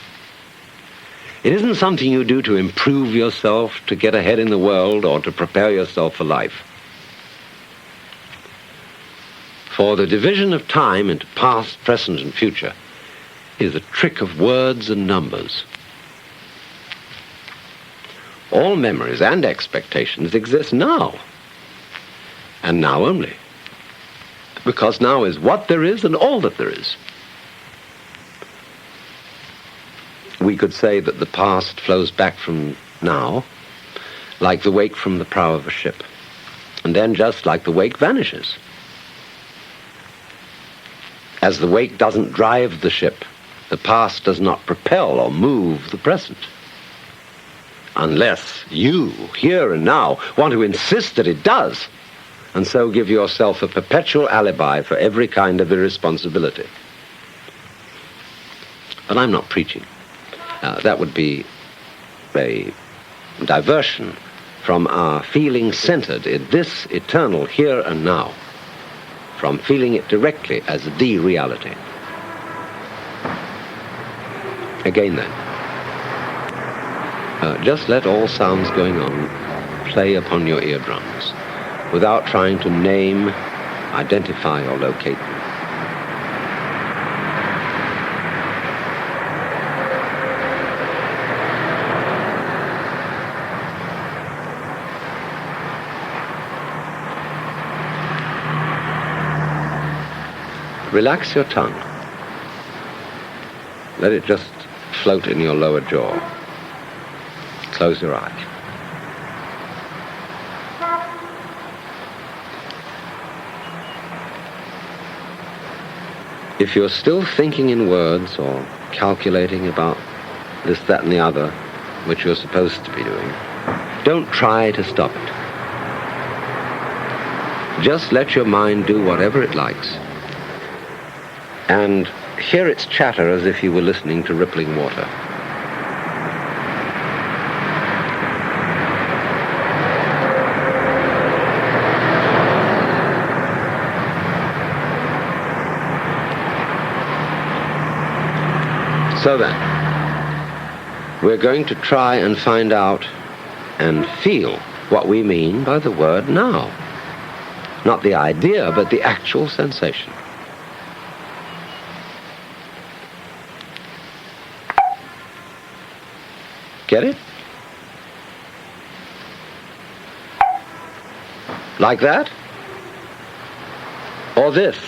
It isn't something you do to improve yourself, to get ahead in the world, or to prepare yourself for life. For the division of time into past, present, and future is a trick of words and numbers. All memories and expectations exist now, and now only, because now is what there is and all that there is. We could say that the past flows back from now, like the wake from the prow of a ship, and then just like the wake vanishes. As the wake doesn't drive the ship, the past does not propel or move the present. Unless you, here and now, want to insist that it does, and so give yourself a perpetual alibi for every kind of irresponsibility. But I'm not preaching. That would be a diversion from our feeling centered in this eternal here and now, from feeling it directly as the reality. Again then, just let all sounds going on play upon your eardrums without trying to name, identify, or locate them. Relax your tongue. Let it just float in your lower jaw. Close your eyes. If you're still thinking in words or calculating about this, that, and the other, which you're supposed to be doing, don't try to stop it. Just let your mind do whatever it likes, and hear its chatter as if you were listening to rippling water. So then, we're going to try and find out and feel what we mean by the word now. Not the idea, but the actual sensation. Get it? Like that? Or this?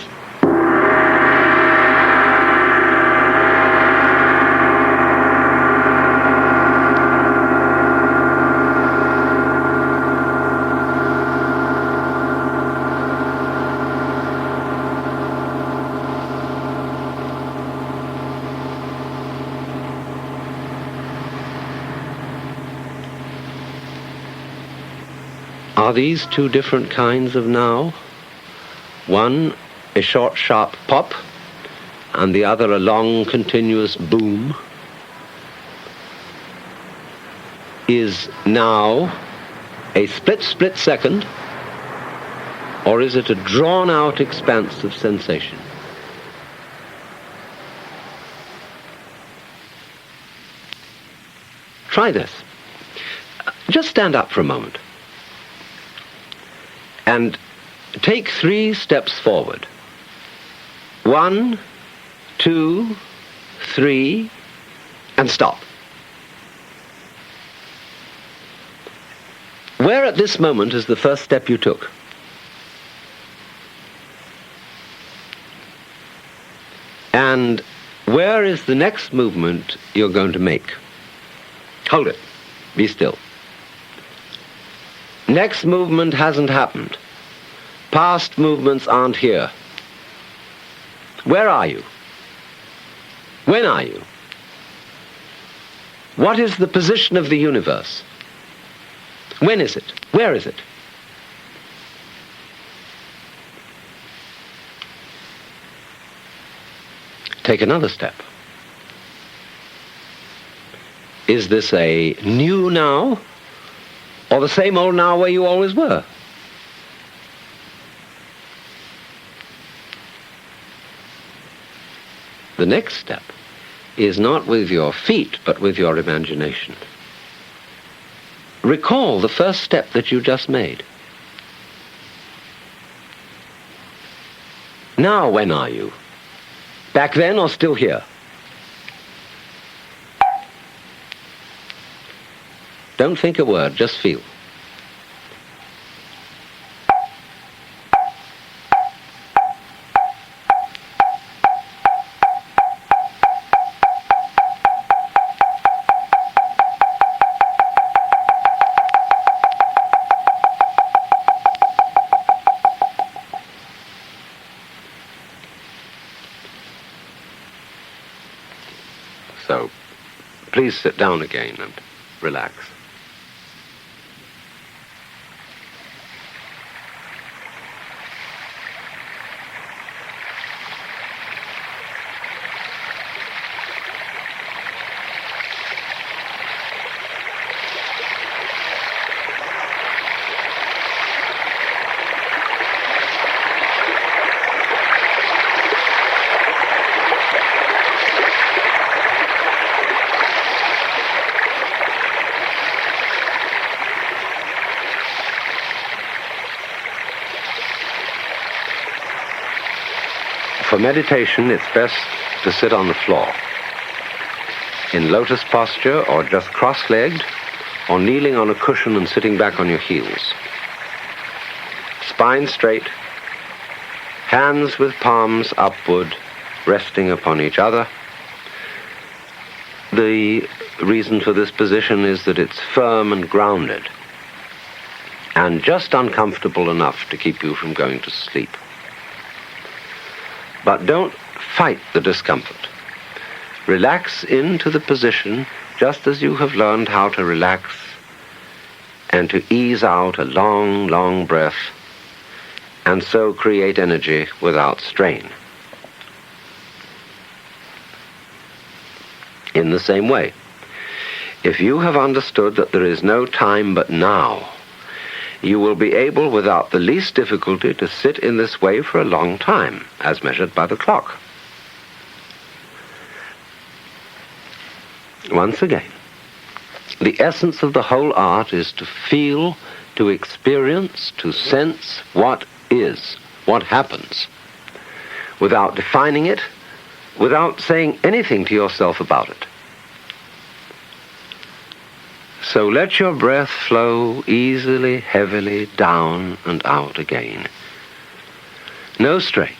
Are these two different kinds of now? One a short, sharp pop, and the other a long, continuous boom? Is now a split second, or is it a drawn-out expanse of sensation? Try this. Just stand up for a moment. and take 3 steps forward. 1, 2, 3, and stop. Where at this moment is the first step you took? And where is the next movement you're going to make? Hold it. Be still. Next movement hasn't happened. Past movements aren't here. Where are you? When are you? What is the position of the universe? When is it? Where is it? Take another step. Is this a new now, or the same old now where you always were? The next step is not with your feet, but with your imagination. Recall the first step that you just made. Now, when are you? Back then or still here? Don't think a word, just feel. So, please sit down again and relax. For meditation, it's best to sit on the floor, in lotus posture, or just cross-legged, or kneeling on a cushion and sitting back on your heels. Spine straight, hands with palms upward, resting upon each other. The reason for this position is that it's firm and grounded, and just uncomfortable enough to keep you from going to sleep. But don't fight the discomfort. Relax into the position just as you have learned how to relax and to ease out a long, long breath, and so create energy without strain. In the same way, if you have understood that there is no time but now, you will be able, without the least difficulty, to sit in this way for a long time, as measured by the clock. Once again, the essence of the whole art is to feel, to experience, to sense what is, what happens, without defining it, without saying anything to yourself about it. So let your breath flow easily, heavily down and out again. No strain.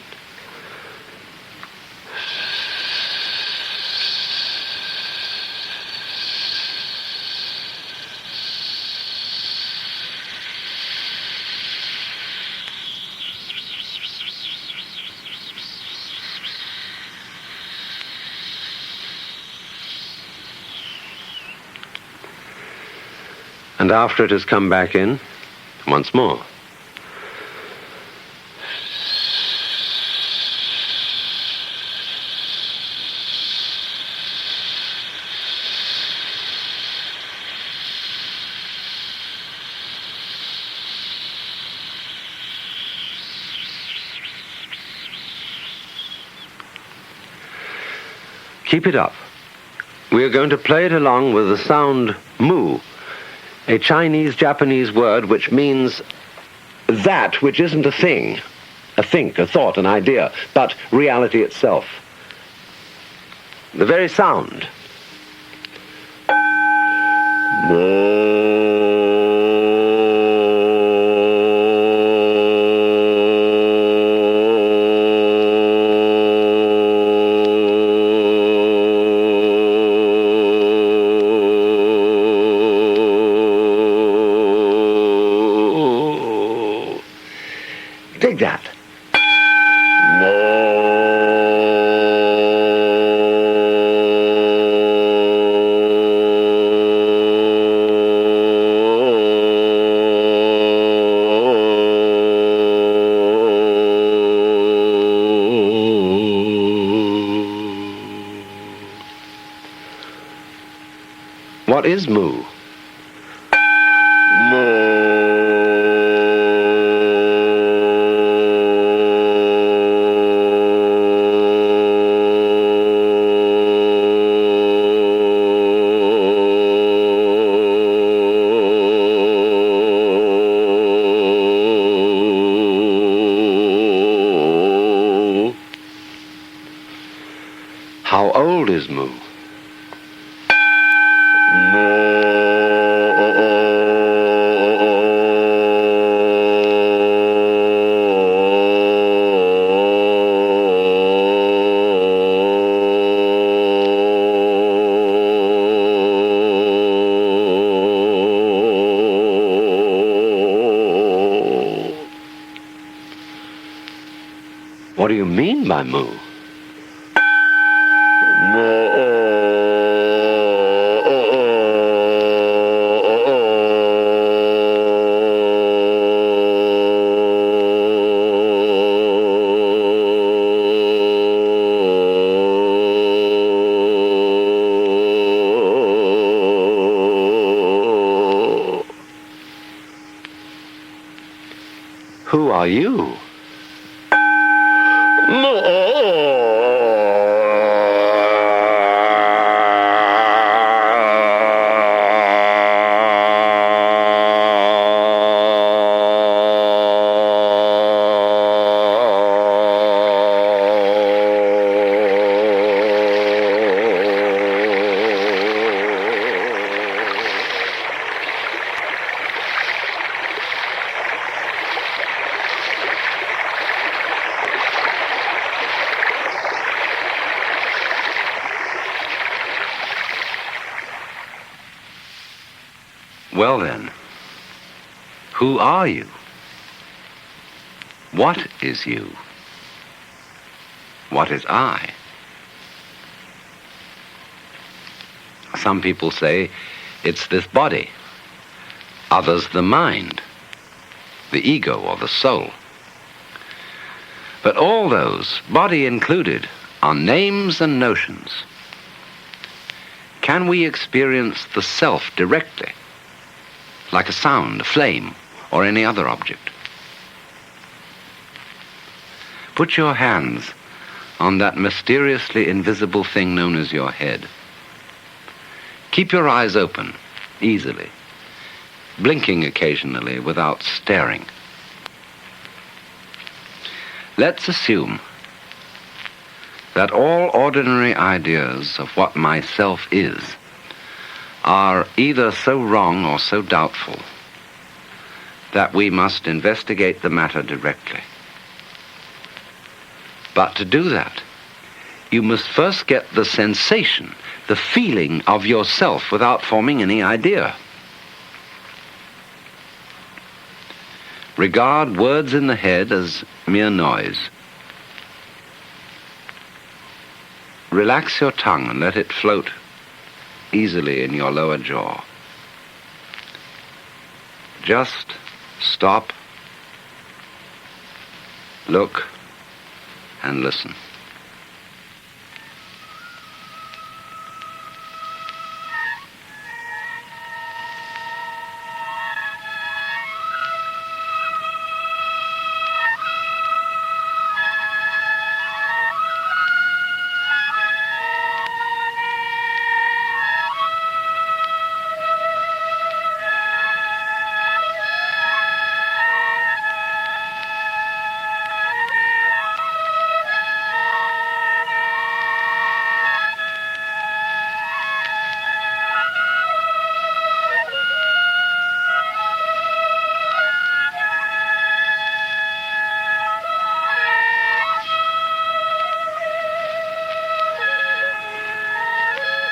And after it has come back in, once more. Keep it up. We are going to play it along with the sound mu, a Chinese-Japanese word which means that which isn't a thing, a think, a thought, an idea, but reality itself. The very sound. Dig that. What is moo? How old is moo? What do you mean by moo? Who are you? Well then, who are you? What is you? What is I? Some people say it's this body, others the mind, the ego or the soul. But all those, body included, are names and notions. Can we experience the self directly, like a sound, a flame, or any other object? Put your hands on that mysteriously invisible thing known as your head. Keep your eyes open, easily, blinking occasionally without staring. Let's assume that all ordinary ideas of what myself is are either so wrong or so doubtful that we must investigate the matter directly. But to do that, you must first get the sensation, the feeling of yourself without forming any idea. Regard words in the head as mere noise. Relax your tongue and let it float easily in your lower jaw. Just stop, look, and listen.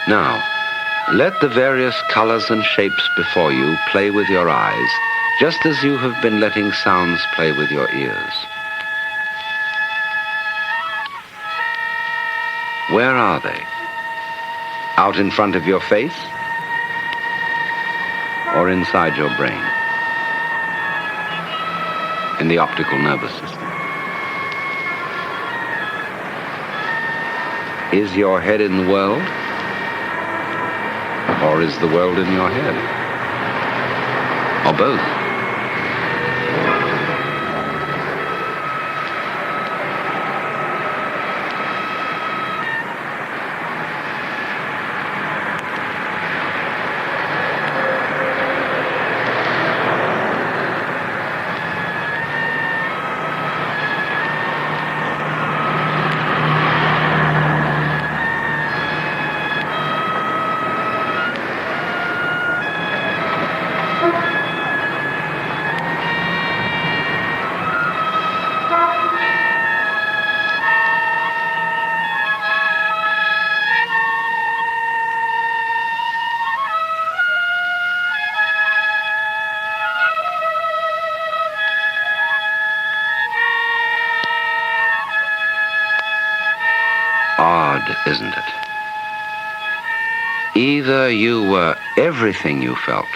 Now, let the various colors and shapes before you play with your eyes, just as you have been letting sounds play with your ears. Where are they? Out in front of your face? Or inside your brain? In the optical nervous system? Is your head in the world? Or is the world in your head? Or both? Odd, isn't it? Either you were everything you felt,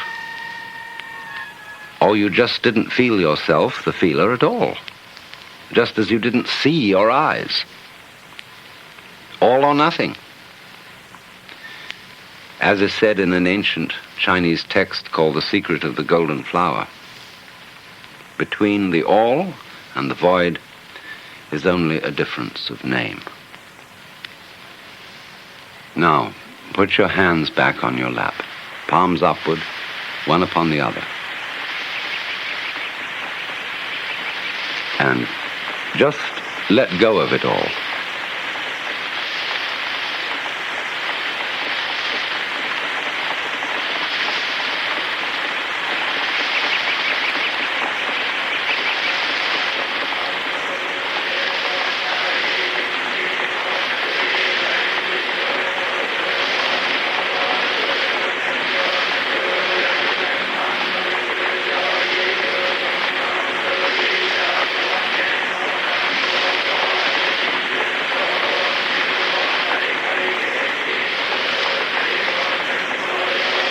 or you just didn't feel yourself the feeler at all, just as you didn't see your eyes. All or nothing. As is said in an ancient Chinese text called The Secret of the Golden Flower, between the all and the void is only a difference of name. Now, put your hands back on your lap, palms upward, one upon the other. And just let go of it all.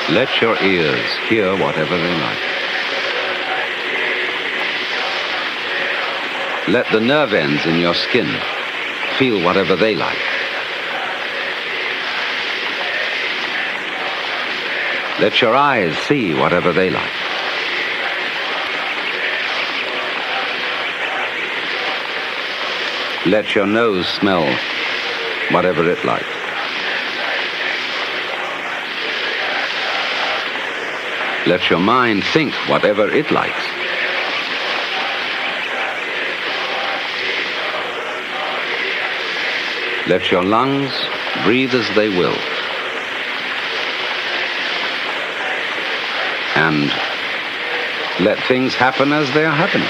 Let your ears hear whatever they like. Let the nerve ends in your skin feel whatever they like. Let your eyes see whatever they like. Let your nose smell whatever it likes. Let your mind think whatever it likes. Let your lungs breathe as they will. And let things happen as they are happening.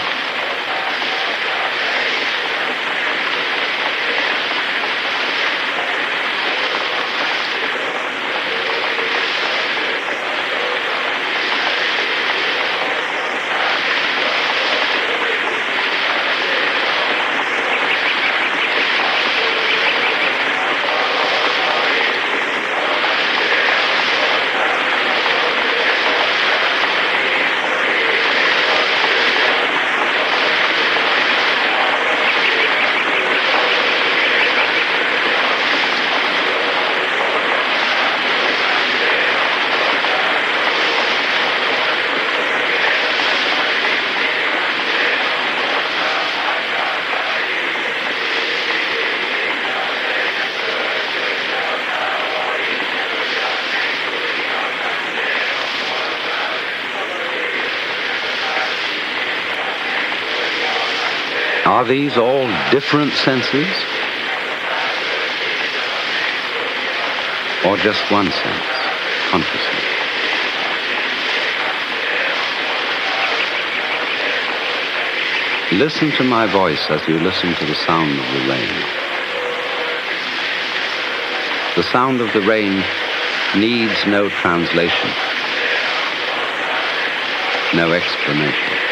Are these all different senses? Or just one sense, consciously? Listen to my voice as you listen to the sound of the rain. The sound of the rain needs no translation, no explanation.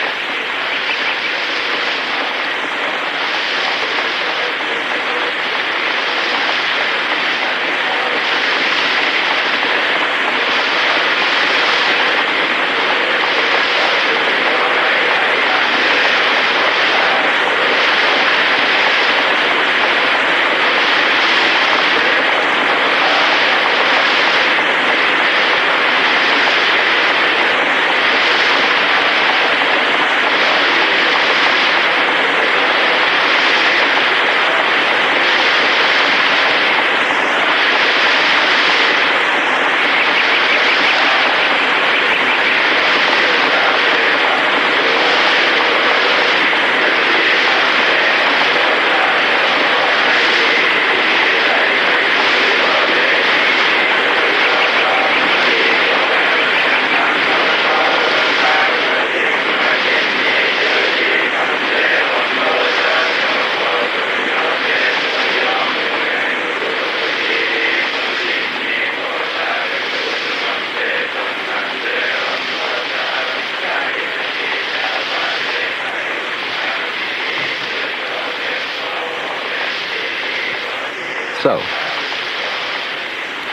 So,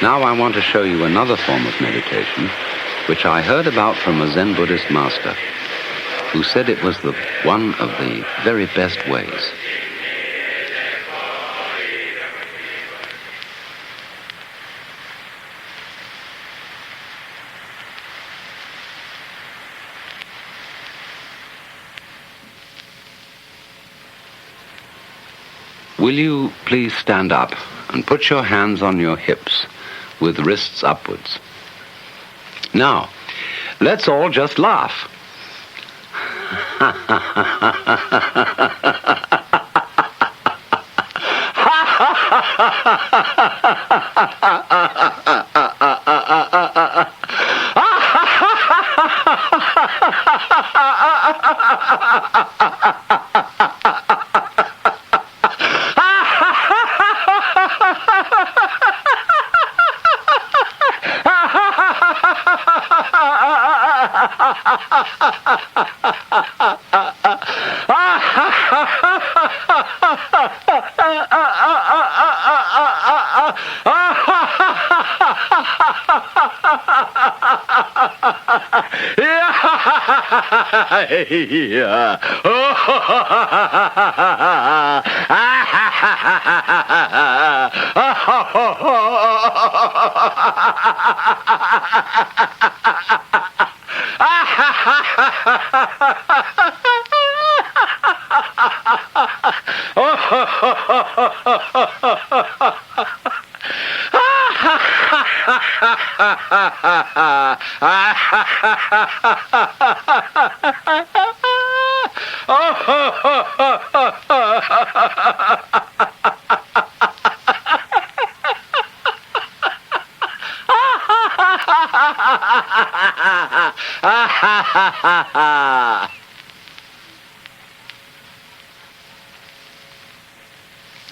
now I want to show you another form of meditation, which I heard about from a Zen Buddhist master, who said it was one of the very best ways. Will you please stand up and put your hands on your hips with wrists upwards? Now, let's all just laugh.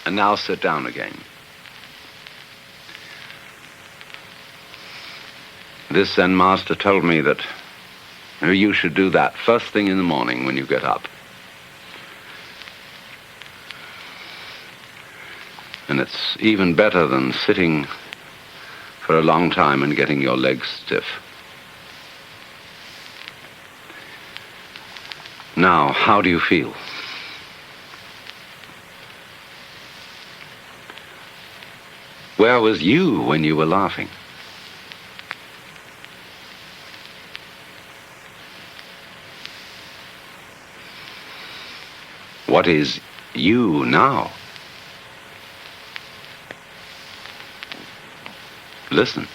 And now sit down again. This Zen master told me that you should do that first thing in the morning when you get up. And it's even better than sitting for a long time and getting your legs stiff. Now, how do you feel? Where was you when you were laughing? What is you now? Listen.